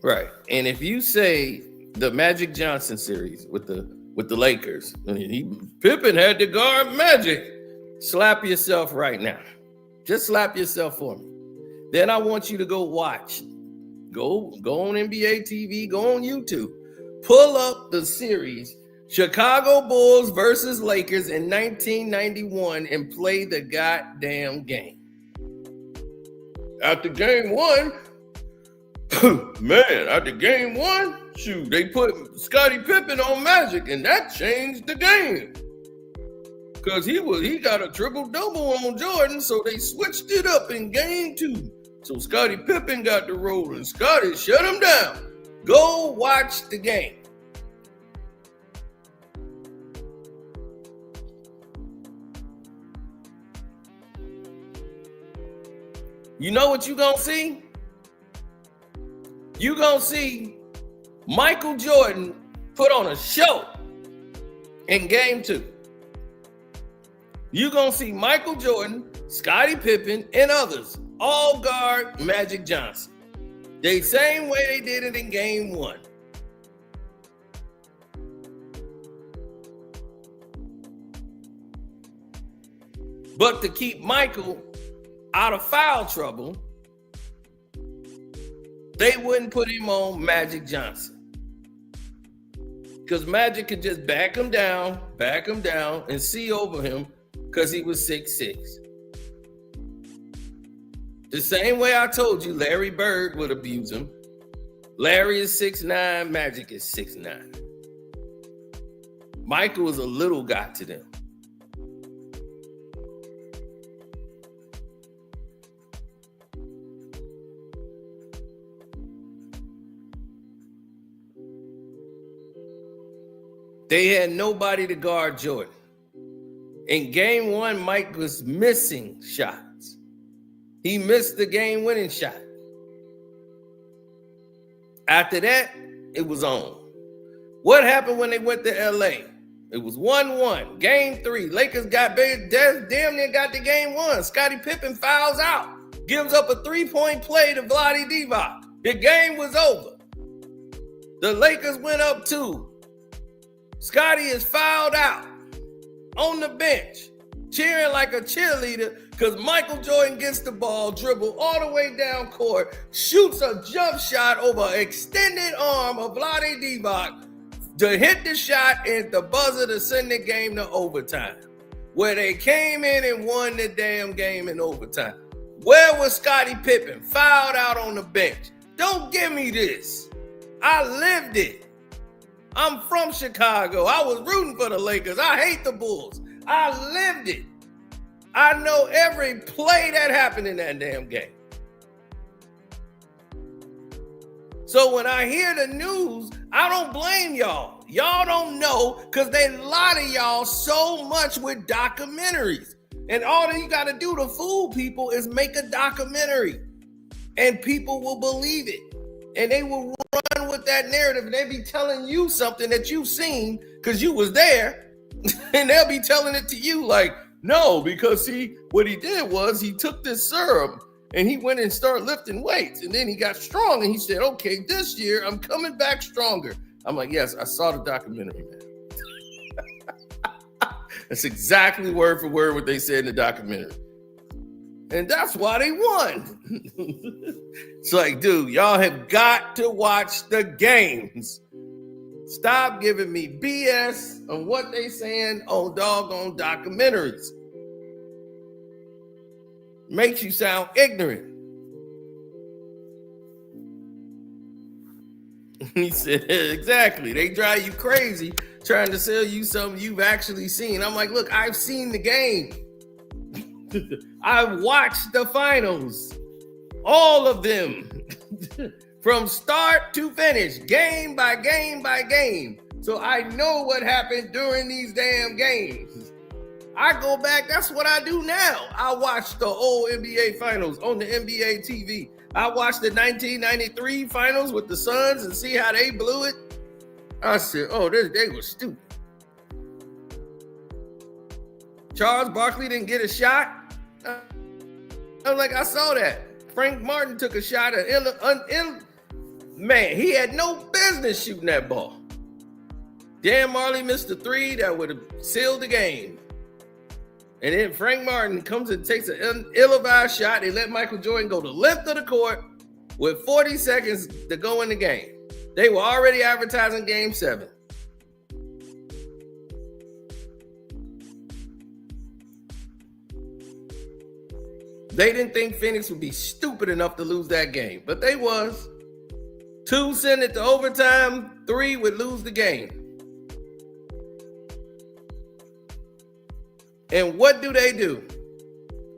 right, and if you say the Magic Johnson series with the Lakers, Pippen had to guard Magic. Slap yourself right now. Just slap yourself for me. Then I want you to go watch. Go on NBA TV, go on YouTube. Pull up the series Chicago Bulls versus Lakers in 1991 and play the goddamn game. After game one, shoot, they put Scottie Pippen on Magic and that changed the game. Because he got a triple-double on Jordan, so they switched it up in game two. So Scottie Pippen got the roll, and Scottie shut him down. Go watch the game. You know what you gonna see? You gonna see Michael Jordan put on a show in game two. You're going to see Michael Jordan, Scottie Pippen, and others all guard Magic Johnson. The same way they did it in game one. But to keep Michael out of foul trouble, they wouldn't put him on Magic Johnson. Because Magic could just back him down, and see over him because he was 6'6". The same way I told you Larry Bird would abuse him. Larry is 6'9", Magic is 6'9". Michael is a little guy to them. They had nobody to guard Jordan. In game one, Mike was missing shots. He missed the game-winning shot. After that, it was on. What happened when they went to LA? It was 1-1. Game three, Lakers got damn near got the game one. Scottie Pippen fouls out, gives up a three-point play to Bronny James. The game was over. The Lakers went up 2. Scottie is fouled out on the bench, cheering like a cheerleader because Michael Jordan gets the ball, dribble all the way down court, shoots a jump shot over an extended arm of Bronny James to hit the shot at the buzzer to send the game to overtime, where they came in and won the damn game in overtime. Where was Scottie Pippen? Fouled out on the bench. Don't give me this. I lived it. I'm from Chicago. I was rooting for the Lakers. I hate the Bulls. I lived it. I know every play that happened in that damn game. So when I hear the news, I don't blame y'all. Y'all don't know because they lie to y'all so much with documentaries. And all that you got to do to fool people is make a documentary, and people will believe it, and they will run with that narrative, and they be telling you something that you've seen because you was there, and they'll be telling it to you like, no, because what he did was he took this serum and he went and started lifting weights, and then he got strong, and he said, okay, this year I'm coming back stronger. I'm like, yes, I saw the documentary, man. That's exactly word for word what they said in the documentary. And that's why they won. It's like, dude, y'all have got to watch the games. Stop giving me BS on what they saying on doggone documentaries. Makes you sound ignorant. He said, exactly. They drive you crazy trying to sell you something you've actually seen. I'm like, look, I've seen the game. I've watched the finals. All of them. From start to finish. Game by game by game. So I know what happened during these damn games. I go back, that's what I do now. I watch the old NBA finals on the NBA TV. I watched the 1993 finals with the Suns and see how they blew it. I said, oh, they were stupid. Charles Barkley didn't get a shot. I was like, I saw that. Frank Martin took a shot at man, he had no business shooting that ball. Dan Marley missed a three that would have sealed the game. And then Frank Martin comes and takes an ill-advised shot. They let Michael Jordan go the length of the court with 40 seconds to go in the game. They were already advertising Game 7. They didn't think Phoenix would be stupid enough to lose that game, but they was. 2 sent it to overtime, 3 would lose the game. And what do?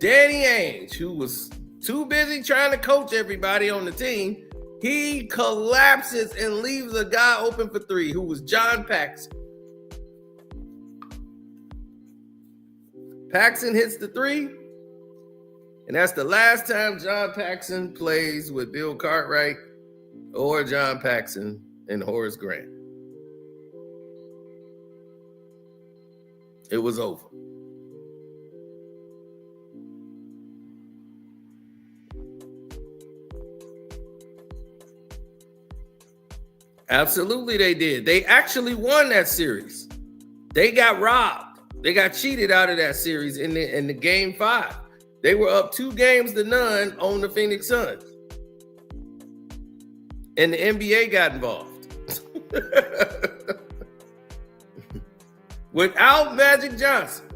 Danny Ainge, who was too busy trying to coach everybody on the team, he collapses and leaves a guy open for 3, who was John Paxson. Paxson hits the 3, and that's the last time John Paxson plays with Bill Cartwright or John Paxson and Horace Grant. It was over. Absolutely they did. They actually won that series. They got robbed. They got cheated out of that series in the game 5. They were up 2-0 on the Phoenix Suns. And the NBA got involved. Without Magic Johnson,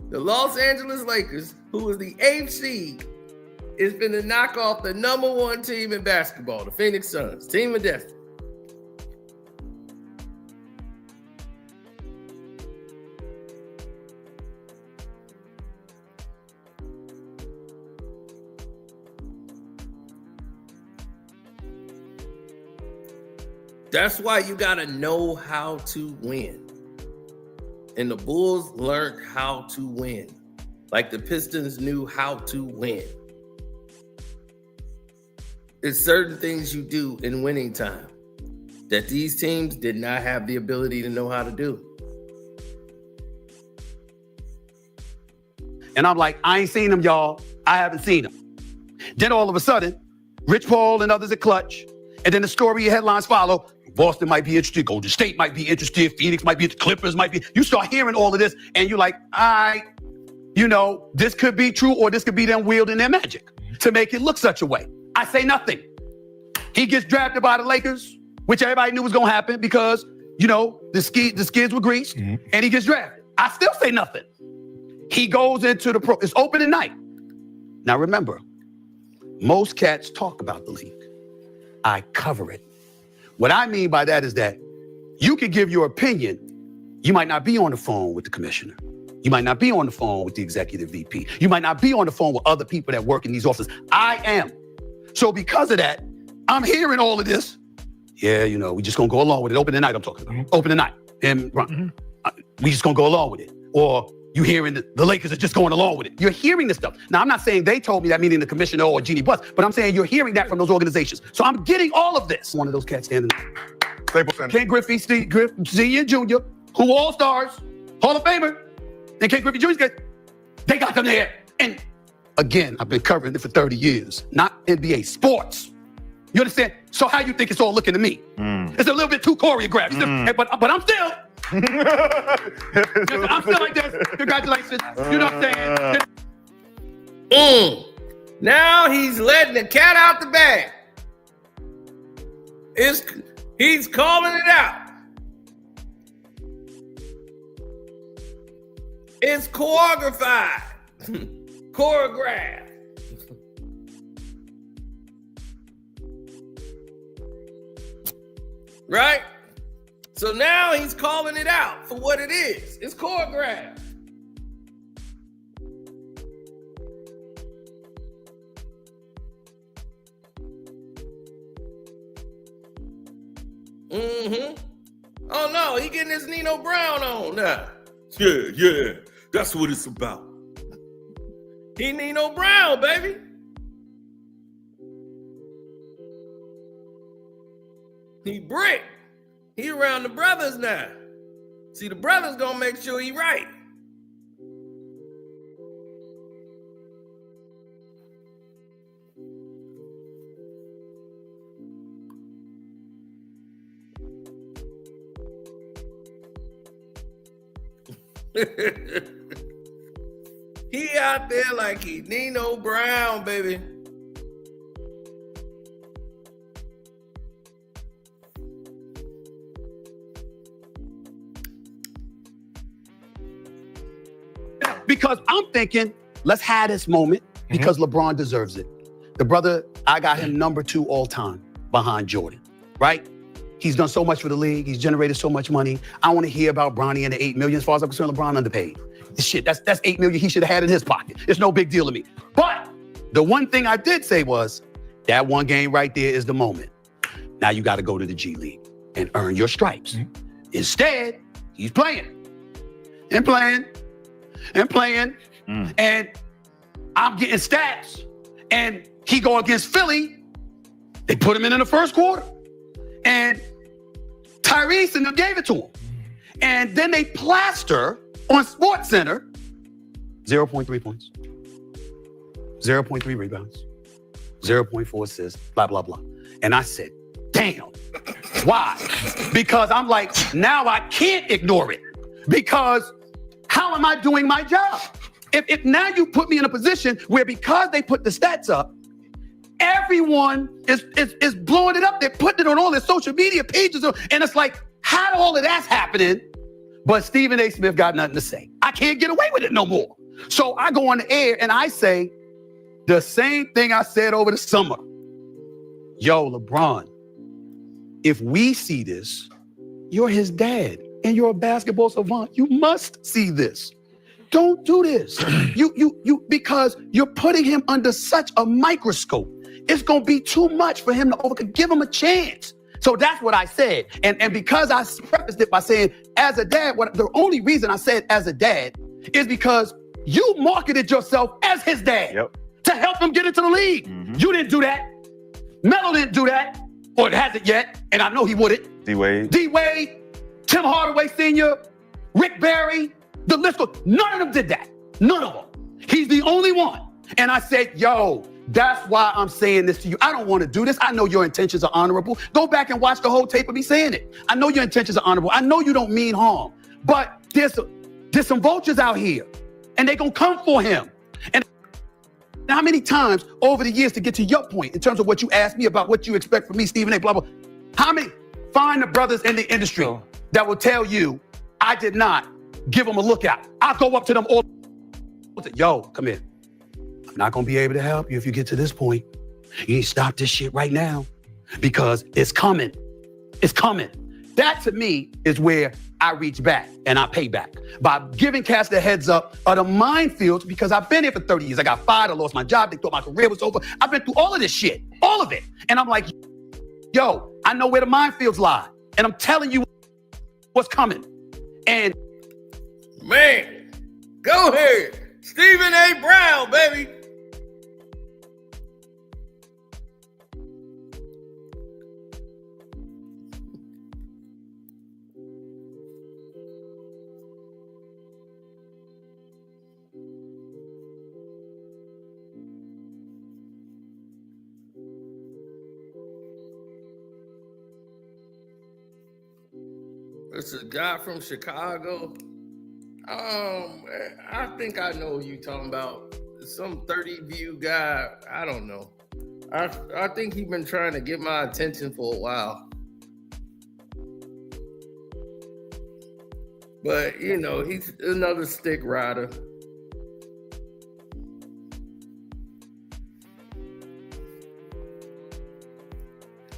the Los Angeles Lakers, who was the 8th seed, is going to knock off the number 1 team in basketball, the Phoenix Suns, team of destiny. That's why you got to know how to win. And the Bulls learned how to win. Like the Pistons knew how to win. It's certain things you do in winning time that these teams did not have the ability to know how to do.
And I'm like, I ain't seen them, y'all. I haven't seen them. Then all of a sudden, Rich Paul and others at Clutch, and then the story headlines follow. Boston might be interested, Golden State might be interested, Phoenix might be, the Clippers might be. You start hearing all of this, and you're like, this could be true, or this could be them wielding their magic to make it look such a way. I say nothing. He gets drafted by the Lakers, which everybody knew was going to happen because, the skids were greased, and he gets drafted. I still say nothing. He goes into it's opening night. Now remember, most cats talk about the league. I cover it. What I mean by that is that you can give your opinion. You might not be on the phone with the commissioner. You might not be on the phone with the executive VP. You might not be on the phone with other people that work in these offices. I am. So because of that, I'm hearing all of this. Yeah, we just gonna go along with it. Opening night, I'm talking about. Opening night. And we just gonna go along with it. Or, You hearing the Lakers are just going along with it. You're hearing this stuff. Now, I'm not saying they told me that, meaning the commissioner or Jeannie Buss, but I'm saying you're hearing that from those organizations. So I'm getting all of this. One of those cats standing there.
Staples Center.
Ken Griffey, Senior and Junior, who all-stars, Hall of Famer, and Ken Griffey Jr., they got them there. And again, I've been covering it for 30 years, not NBA, sports. You understand? So how you think it's all looking to me? It's a little bit too choreographed. But I'm still... I'm still like this. Congratulations. You know what I'm saying?
Now he's letting the cat out the bag. He's calling it out. It's choreographed. Choreographed. Right? So now he's calling it out for what it is. It's choreographed. Oh no, he getting his Nino Brown on now. Yeah, that's what it's about. He Nino Brown, baby. He brick. He around the brothers now. See, the brothers gonna make sure he right. He out there like he Nino Brown, baby.
Because I'm thinking, let's have this moment because LeBron deserves it. The brother, I got him number 2 all time behind Jordan, right? He's done so much for the league. He's generated so much money. I want to hear about Bronny and the $8 million. As far as I'm concerned, LeBron underpaid. This shit, that's $8 million he should have had in his pocket. It's no big deal to me. But the one thing I did say was, that one game right there is the moment. Now you got to go to the G League and earn your stripes. Instead, he's playing and playing and playing, and I'm getting stats. And he go against Philly. They put him in the first quarter. And Tyrese and them gave it to him. And then they plaster on Sports Center 0.3 points, 0.3 rebounds, 0.4 assists, blah, blah, blah. And I said, damn. Why? Because I'm like, now I can't ignore it. Because how am I doing my job? If now you put me in a position where because they put the stats up, everyone is blowing it up. They're putting it on all their social media pages. And it's like, how all of that's happening? But Stephen A. Smith got nothing to say. I can't get away with it no more. So I go on the air and I say the same thing I said over the summer. Yo, LeBron, if we see this, you're his dad and you're a basketball savant. You must see this. Don't do this. Because you're putting him under such a microscope. It's going to be too much for him to overcome. Give him a chance. So that's what I said. And because I prefaced it by saying, as a dad, the only reason I said as a dad is because you marketed yourself as his dad to help him get into the league. You didn't do that. Melo didn't do that, or hasn't yet, and I know he wouldn't. D-Wade, Tim Hardaway Sr., Rick Barry, the list goes. None of them did that. None of them. He's the only one. And I said, yo, that's why I'm saying this to you. I don't want to do this. I know your intentions are honorable. Go back and watch the whole tape of me saying it. I know your intentions are honorable. I know you don't mean harm. But there's some vultures out here, and they're going to come for him. And how many times over the years, to get to your point, in terms of what you asked me about what you expect from me, Stephen A., blah, blah, how many? Find the brothers in the industry that will tell you, I did not give them a lookout. I'll go up to them all. Yo, come here. I'm not going to be able to help you if you get to this point. You need to stop this shit right now because it's coming. It's coming. That, to me, is where I reach back and I pay back by giving cats the heads up of the minefields, because I've been here for 30 years. I got fired. I lost my job. They thought my career was over. I've been through all of this shit, all of it. And I'm like, yo, I know where the minefields lie. And I'm telling you what's coming. And
man, Go ahead. Stephen A. Brown, baby. It's a guy from Chicago. I think I know who you talking about. Some 30 view guy. I don't know. I think he's been trying to get my attention for a while. But, you know, he's another stick rider.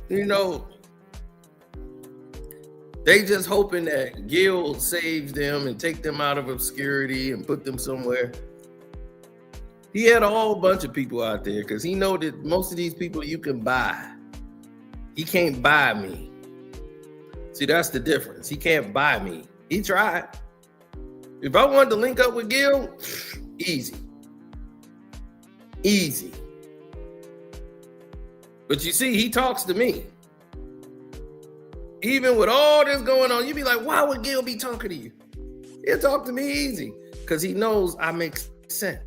You know, they just hoping that Gil saves them and take them out of obscurity and put them somewhere. He had a whole bunch of people out there because he know that most of these people you can buy. He can't buy me. See, that's the difference. He can't buy me. He tried. If I wanted to link up with Gil, easy. Easy. But you see, he talks to me. Even with all this going on, you be like, why would Gil be talking to you? He'll talk to me easy because he knows I make sense.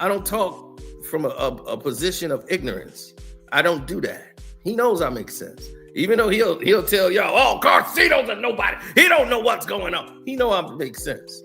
I don't talk from a position of ignorance. I don't do that. He knows I make sense. Even though he'll tell y'all, oh, Garcido's a nobody. He don't know what's going on. He know I make sense.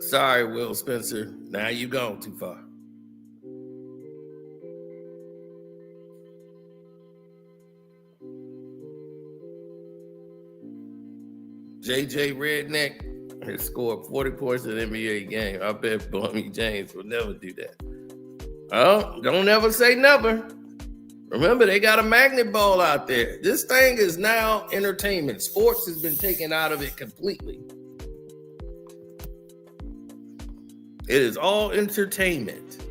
Sorry, Will Spencer. Now you gone too far. JJ Redneck has scored 40 points in an NBA game. I bet Bronny James will never do that. Oh, don't ever say never. Remember, they got a magnet ball out there. This thing is now entertainment. Sports has been taken out of it completely. It is all entertainment.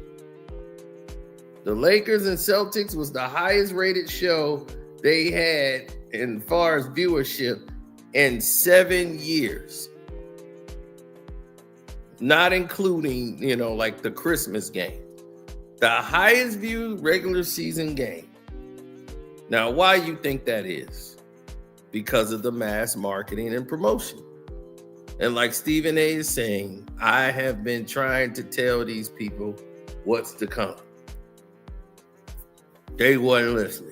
The Lakers and Celtics was the highest rated show they had in far as viewership in 7 years. Not including, you know, like the Christmas game. The highest viewed regular season game. Now, why you think that is? Because of the mass marketing and promotion. And like Stephen A. is saying, I have been trying to tell these people what's to come. They wasn't listening.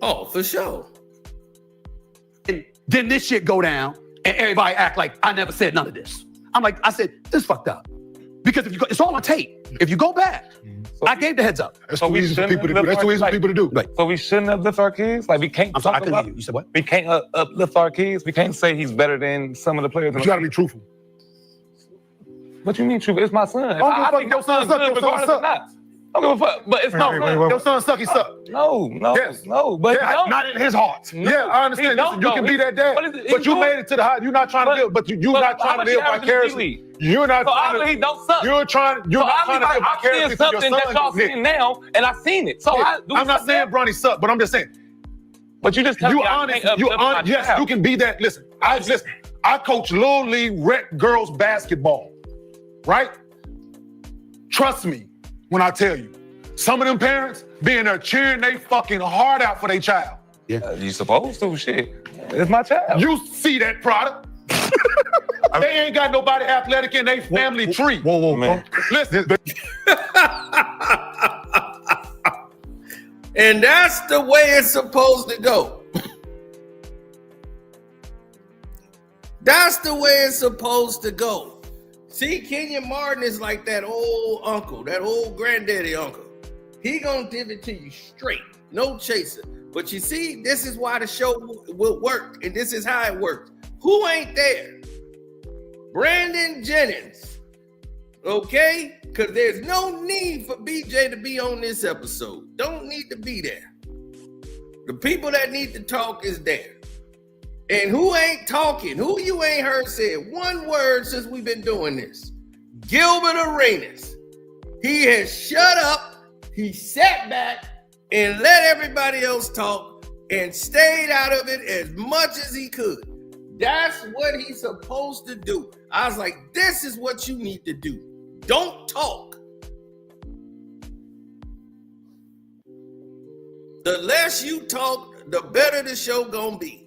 Oh, for sure.
And then this shit go down and everybody act like I never said none of this. I'm like, I said, this fucked up. Because if you go, it's all on tape. If you go back, I gave the heads up.
That's too easy for people to do. That's too easy for people to do.
Right.
So we shouldn't uplift our kids? Like, we can't
I'm sorry, I
talk
couldn't
about
hear you. You said what?
We can't uplift our kids. We can't say he's better than some of the players.
But you gotta be truthful.
What you mean true? It's my son.
I
I think
your son suck. Your son
regardless
suck.
or not. I don't give a fuck. But it's my son.
Your son suck. He suck.
No.
Yes.
No. But
Yeah,
no.
not in his heart.
No,
Yeah, I understand.
he don't,
Listen, you can
though.
be that dad, but you made it to the high. You're not trying to live, but you're not trying to live vicariously. You're not
So
trying
obviously he don't suck.
You're not trying to live
I'm seeing
vicariously through your
something that y'all
son.
seeing now, and I seen it. So
I'm not saying Bronny suck, but I'm just saying.
But you just tell
You
me
honest.
I can't uplift my
Yes,
child.
you can be that. Listen, I coach Little League rec girls basketball, right? Trust me when I tell you, some of them parents being there cheering they fucking heart out for their child.
You supposed to, shit. It's my child.
You see that product. They ain't got nobody athletic in their family tree.
Whoa,
man.
Listen.
And that's the way it's supposed to go. That's the way it's supposed to go. See, Kenyon Martin is like that old uncle, that old granddaddy uncle. He gonna give it to you straight, no chaser. But you see, this is why the show will work, and this is how it works. Who ain't there? Brandon Jennings, okay? Because there's no need for BJ to be on this episode. Don't need to be there. The people that need to talk is there. And who ain't talking? Who you ain't heard say one word since we've been doing this? Gilbert Arenas. He has shut up, he sat back and let everybody else talk and stayed out of it as much as he could. That's what he's supposed to do. I was like, this is what you need to do. Don't talk. The less you talk, the better the show gonna be.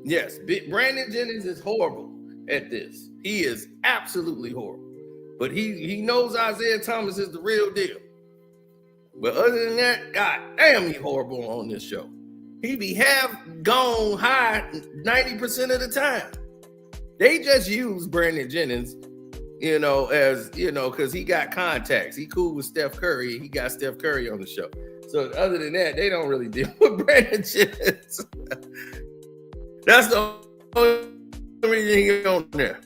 Yes, Brandon Jennings is horrible at this. He is absolutely horrible. But he knows Isaiah Thomas is the real deal. But other than that, god damn, he horrible on this show. He be half gone high 90% of the time. They just use Brandon Jennings, as, because he got contacts. He cool with Steph Curry. He got Steph Curry on the show. So other than that, they don't really deal with Brandon Jennings. That's the only reason he's on there.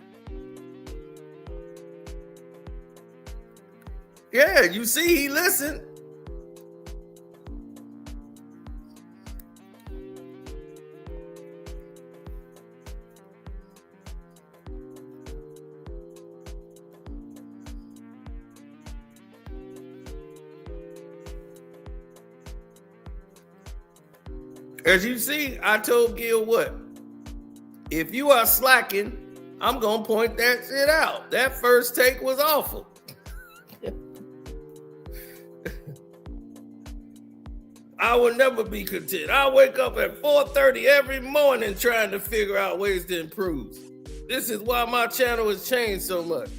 Yeah, you see, he listened. As you see, I told Gil what? If you are slacking, I'm going to point that shit out. That first take was awful. I will never be content. I wake up at 4:30 every morning trying to figure out ways to improve. This is why my channel has changed so much.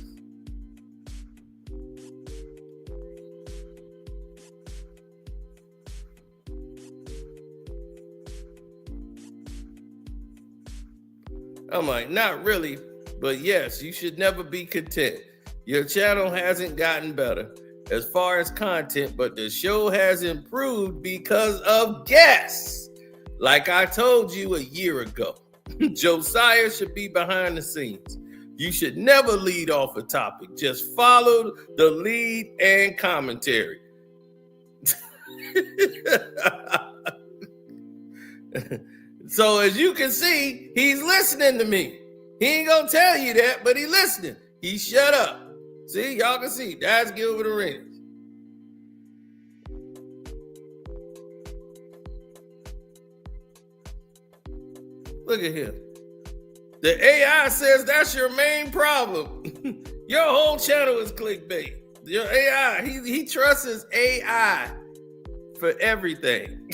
I'm like, not really, but yes, you should never be content. Your channel hasn't gotten better as far as content, but the show has improved because of guests. Like I told you a year ago, Josiah should be behind the scenes. You should never lead off a topic. Just follow the lead and commentary. So as you can see, he's listening to me. He ain't gonna tell you that, but he's listening. He shut up. See, y'all can see, that's Gilbert Arenas. Look at him. The AI says that's your main problem. Your whole channel is clickbait. Your AI, he trusts AI for everything.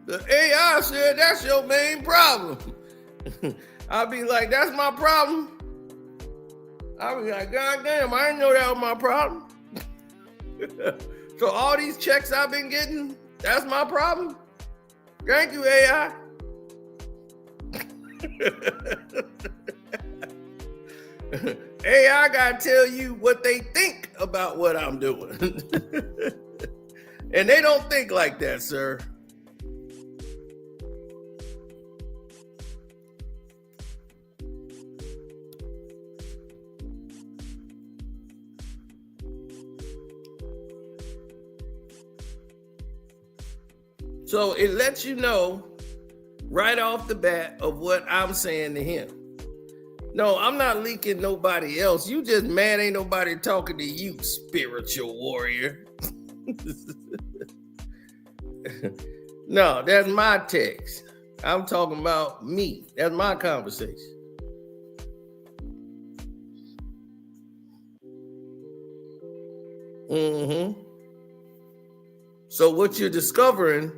The AI said that's your main problem. I'll be like, that's my problem. I'll be like, God damn, I didn't know that was my problem. So all these checks I've been getting, that's my problem. Thank you, AI. AI gotta tell you what they think about what I'm doing. And they don't think like that, sir. So it lets you know right off the bat of what I'm saying to him. No, I'm not leaking nobody else. You just mad ain't nobody talking to you, spiritual warrior. No, that's my text. I'm talking about me. That's my conversation. So what you're discovering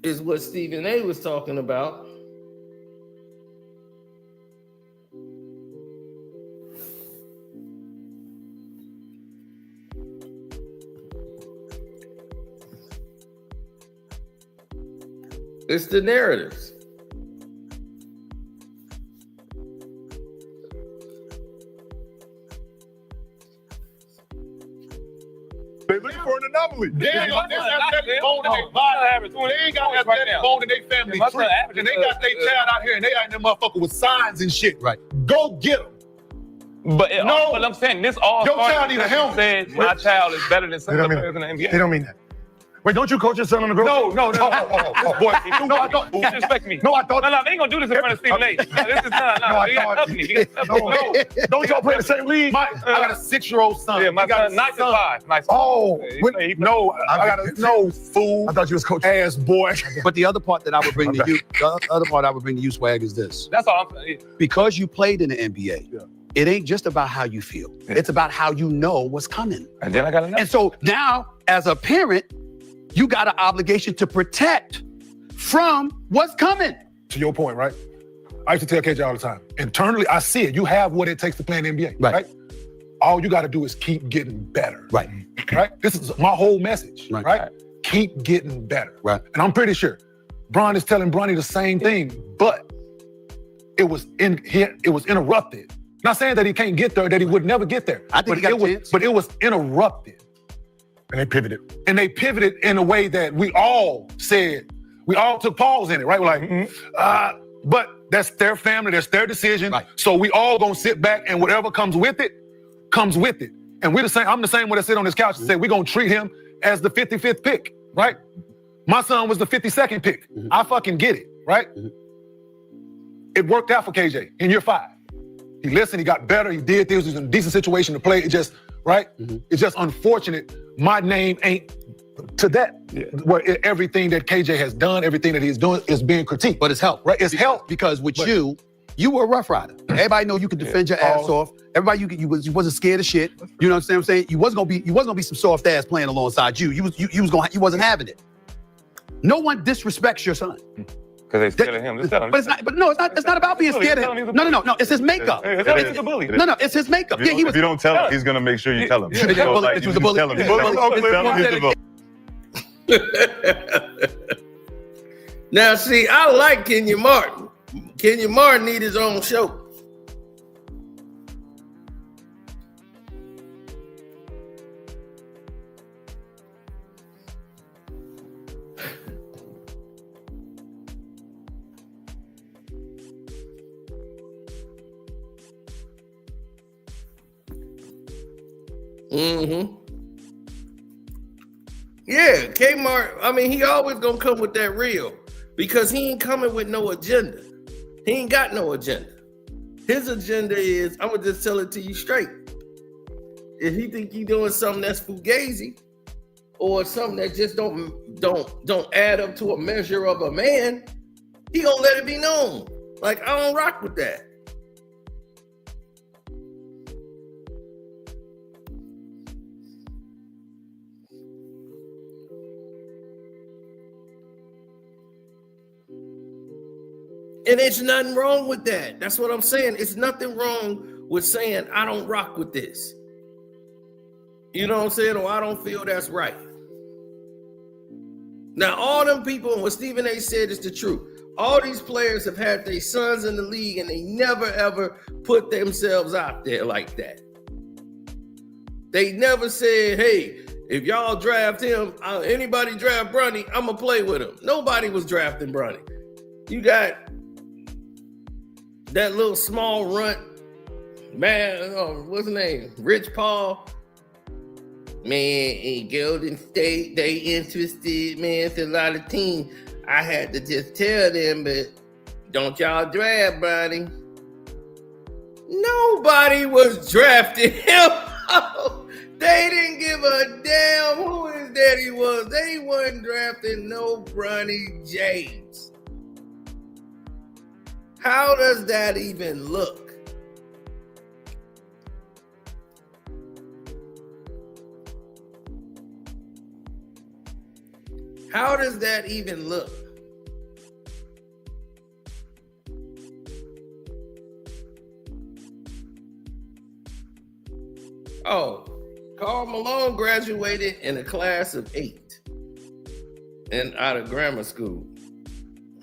is what Stephen A was talking about. It's the narratives.
They're looking for an anomaly.
They ain't got that bone in their body. They ain't got that bone in their family tree. And they got their child out here and they out there motherfucker with signs and shit.
Right.
Go get them.
But I'm saying this all
Your
started
child need a
because you
helmet.
said my child is better than some of the players in the NBA.
They don't mean that. Wait, don't you coach your son on the girl? No. Boy, no, I don't.
Disrespect me.
No, I thought.
No, they ain't gonna do this in front of Stephen A. No, this is not. No, you got company. You got company.
No, don't y'all play the same league? I got a 6-year-old son.
Yeah, my son, nice and five. Nice.
Oh,
He
no, I got a no fool. I thought you was coach ass boy.
But the other part that I would bring to you, Swag, is this.
That's all I'm saying.
Because you played in the NBA, it ain't just about how you feel. It's about how you know what's coming.
And then I got another.
And so now, as a parent, you got an obligation to protect from what's coming.
To your point, right? I used to tell KJ all the time. Internally, I see it. You have what it takes to play in the NBA, right? All you got to do is keep getting better.
Right.
Right? This is my whole message, right? Keep getting better.
Right.
And I'm pretty sure Bron is telling Bronny the same thing, but it was interrupted. Not saying that he can't get there, that he would never get there.
I think he got a chance.
But it was interrupted. And they pivoted. And they pivoted in a way that we all took pause in it, right? We're like, but that's their family, that's their decision.
Right.
So we all gonna sit back and whatever comes with it, comes with it. And I'm the same one that sit on this couch and say, we're gonna treat him as the 55th pick, right? My son was the 52nd pick. I fucking get it, right? It worked out for KJ in year 5. He listened, he got better, he did things, he was in a decent situation to play. It just, right? It's just unfortunate my name ain't to that, where everything that KJ has done, everything that he's doing is being critiqued.
But it's helped.
Right? It's helped.
Because with you were a rough rider. Everybody know you could defend your ass off. Everybody, you wasn't scared of shit. You know what I'm saying? You wasn't gonna be some soft ass playing alongside you. You wasn't having it. No one disrespects your son.
Because they scared of him.
But it's not about being scared of him. No. It's his makeup.
It's a bully.
No, it's his makeup.
If you don't tell him, he's gonna make sure you tell him.
It was a bully.
Tell him he's a bully.
Now, see, I like Kenya Martin. Kenya Martin need his own show. Yeah, Kmart, I mean, he always gonna come with that real because he ain't coming with no agenda. He ain't got no agenda. His agenda is, I'm gonna just tell it to you straight. If he think he doing something that's fugazi or something that just don't add up to a measure of a man, he gonna let it be known. Like, I don't rock with that. And it's nothing wrong with that. That's what I'm saying. It's nothing wrong with saying, I don't rock with this. You know what I'm saying? Or I don't feel that's right. Now, all them people, and what Stephen A. said is the truth. All these players have had their sons in the league and they never, ever put themselves out there like that. They never said, hey, if y'all draft him, anybody draft Bronny, I'm going to play with him. Nobody was drafting Bronny. You got that little small runt, man, what's his name? Rich Paul. Man, in Golden State, they interested, man. It's a lot of teams. I had to just tell them, but don't y'all draft Bronny. Nobody was drafting him. They didn't give a damn who his daddy was. They wasn't drafting no Bronny James. How does that even look? How does that even look? Oh, Karl Malone graduated in a class of 8 and out of grammar school.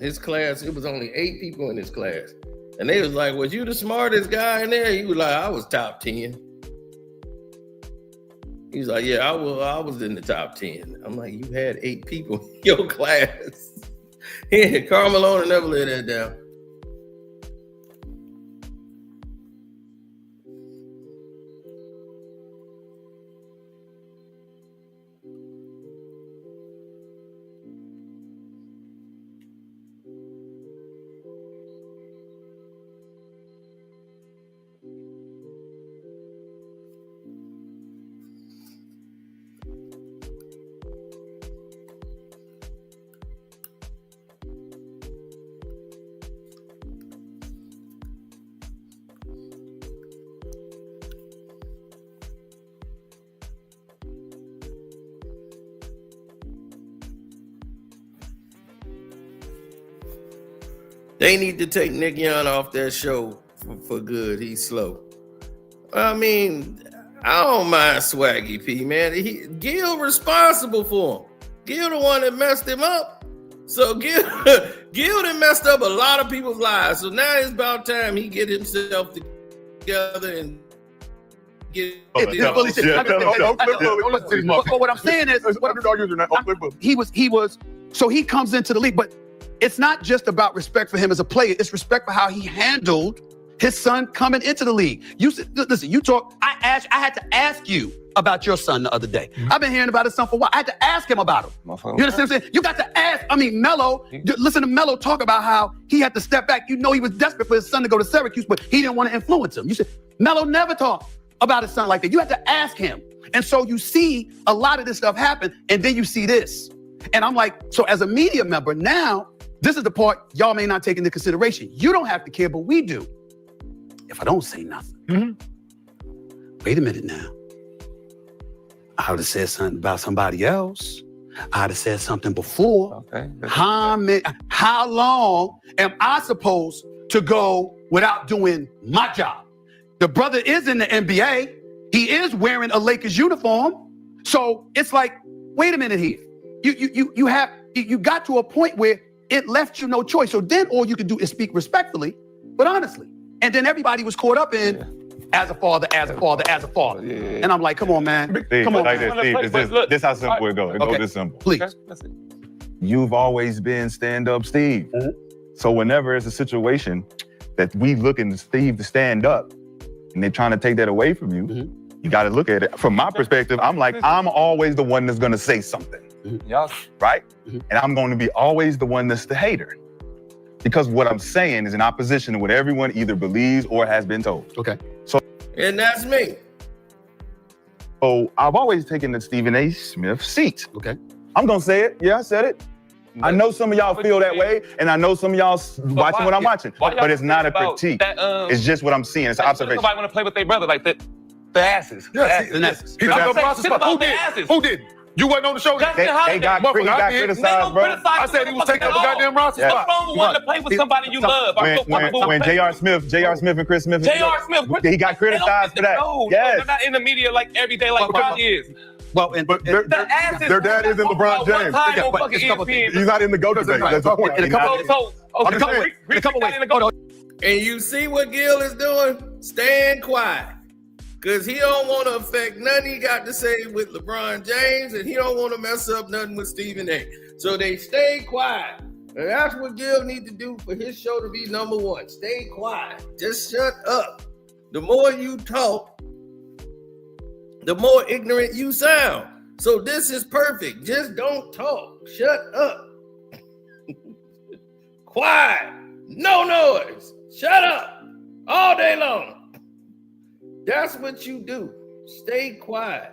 his class, it was only 8 people in his class. And they was like, was you the smartest guy in there? He was like, I was top 10. He was like, yeah, I was in the top 10. I'm like, you had 8 people in your class. Yeah, Karl Malone never let that down. They need to take Nick Young off that show for good. He's slow. I mean, I don't mind Swaggy P, man. Gil responsible for him. Gil the one that messed him up. So Gil done messed up a lot of people's lives. So now it's about time he get himself together and get.
But what I'm saying is, he was. So he comes into the league, but it's not just about respect for him as a player. It's respect for how he handled his son coming into the league. Listen, you talk. I had to ask you about your son the other day. I've been hearing about his son for a while. I had to ask him about him. You understand what I'm saying? You got to ask. I mean, Melo, listen to Melo talk about how he had to step back. You know, he was desperate for his son to go to Syracuse, but he didn't want to influence him. You said, Melo never talked about his son like that. You had to ask him. And so you see a lot of this stuff happen, and then you see this. And I'm like, so as a media member, now, this is the part y'all may not take into consideration. You don't have to care, but we do. If I don't say nothing, wait a minute now. I would have said something about somebody else. I would have said something before.
Okay.
How long am I supposed to go without doing my job? The brother is in the NBA. He is wearing a Lakers uniform. So it's like, wait a minute here. You got to a point where it left you no choice. So then all you can do is speak respectfully, but honestly. And then everybody was caught up in as a father. Yeah. And I'm like, come on, man.
Steve,
come on.
like this, this how simple it goes. It goes this simple.
Please.
You've always been stand-up Steve. So whenever it's a situation that we looking to Steve to stand up and they're trying to take that away from you, you got to look at it. From my perspective, I'm like, I'm always the one that's going to say something. Right? And I'm going to be always the one that's the hater. Because what I'm saying is in opposition to what everyone either believes or has been told.
Okay.
And that's me.
So I've always taken the Stephen A. Smith seat.
Okay.
I'm going to say it. Yeah, I said it. I know some of y'all feel that way, and I know some of y'all watching what I'm watching. But it's not a critique. It's just what I'm seeing. It's an observation.
Somebody want to play with their brother like that. The asses.
Yes, the asses.
He took up Ross's spot. Who did? You wasn't on the show.
They got criticized, bro.
I said he was taking up the goddamn Ross's spot.
What's wrong with wanting to play with somebody you love?
When J.R. Smith and Chris Smith,
J.R. Smith,
he got criticized for that. Yes.
They're not in the media like every day like LeBron is.
Well, but their dad isn't LeBron James. He's not in the GOAT debate. That's the point.
In a couple ways.
And you see what Gil is doing? Staying quiet. Because he don't want to affect nothing he got to say with LeBron James, and he don't want to mess up nothing with Stephen A. So they stay quiet. And that's what Gil need to do for his show to be number one. Stay quiet. Just shut up. The more you talk, the more ignorant you sound. So this is perfect. Just don't talk. Shut up. Quiet. No noise. Shut up. All day long. That's what you do. Stay quiet.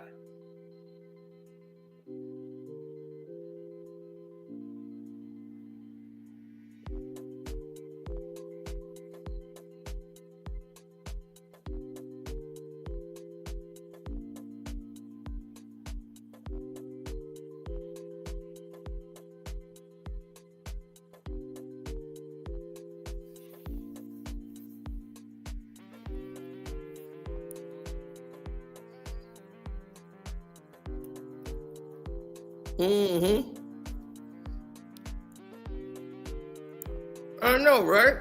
I know, right?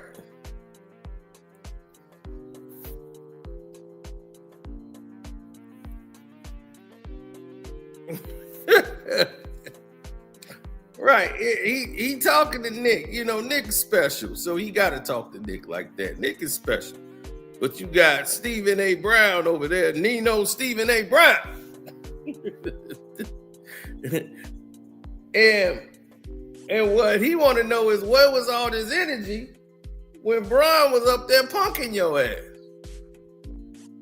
Right. He talking to Nick. You know, Nick is special, so he got to talk to Nick like that. Nick is special. But you got Stephen A. Brown over there, Nino Stephen A. Brown. And what he want to know is where was all this energy when Bron was up there punking your ass,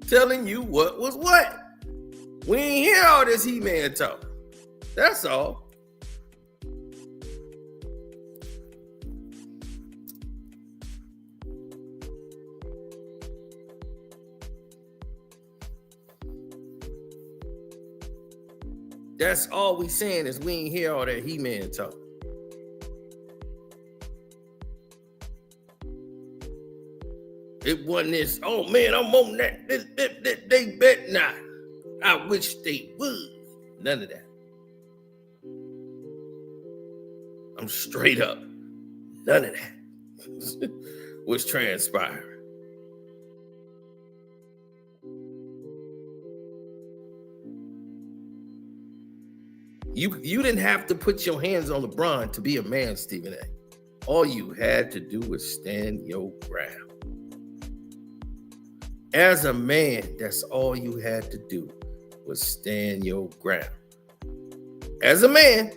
telling you what was what. We ain't hear all this He-Man talk. That's all. That's all we saying is we ain't hear all that He-Man talk. It wasn't this, oh man, I'm on that. They bet not. I wish they would. None of that. I'm straight up. None of that was transpiring. You didn't have to put your hands on LeBron to be a man, Stephen A. All you had to do was stand your ground. As a man, that's all you had to do was stand your ground. As a man,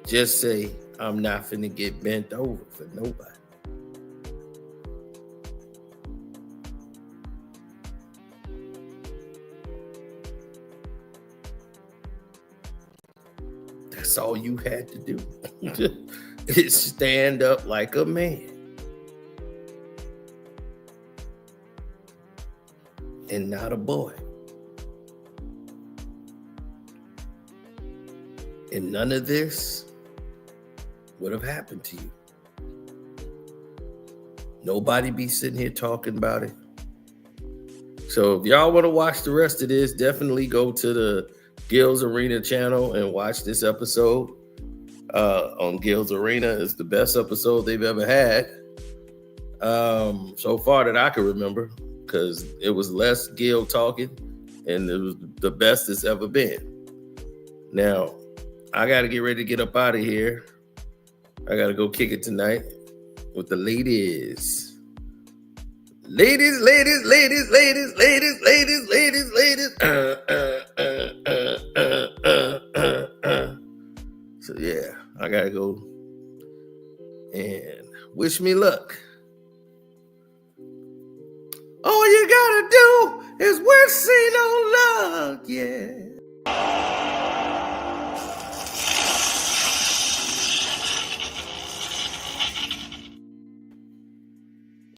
just say, I'm not finna get bent over for nobody. That's all you had to do. Is stand up like a man. And not a boy. And none of this would have happened to you. Nobody be sitting here talking about it. So if y'all want to watch the rest of this, definitely go to the Gil's Arena channel and watch this episode on Gil's Arena. It's the best episode they've ever had so far that I can remember, because it was less Gil talking and it was the best it's ever been. Now, I got to get ready to get up out of here. I got to go kick it tonight with the ladies. Ladies. So yeah, I got to go and wish me luck. All you gotta do is wish me no luck, yeah.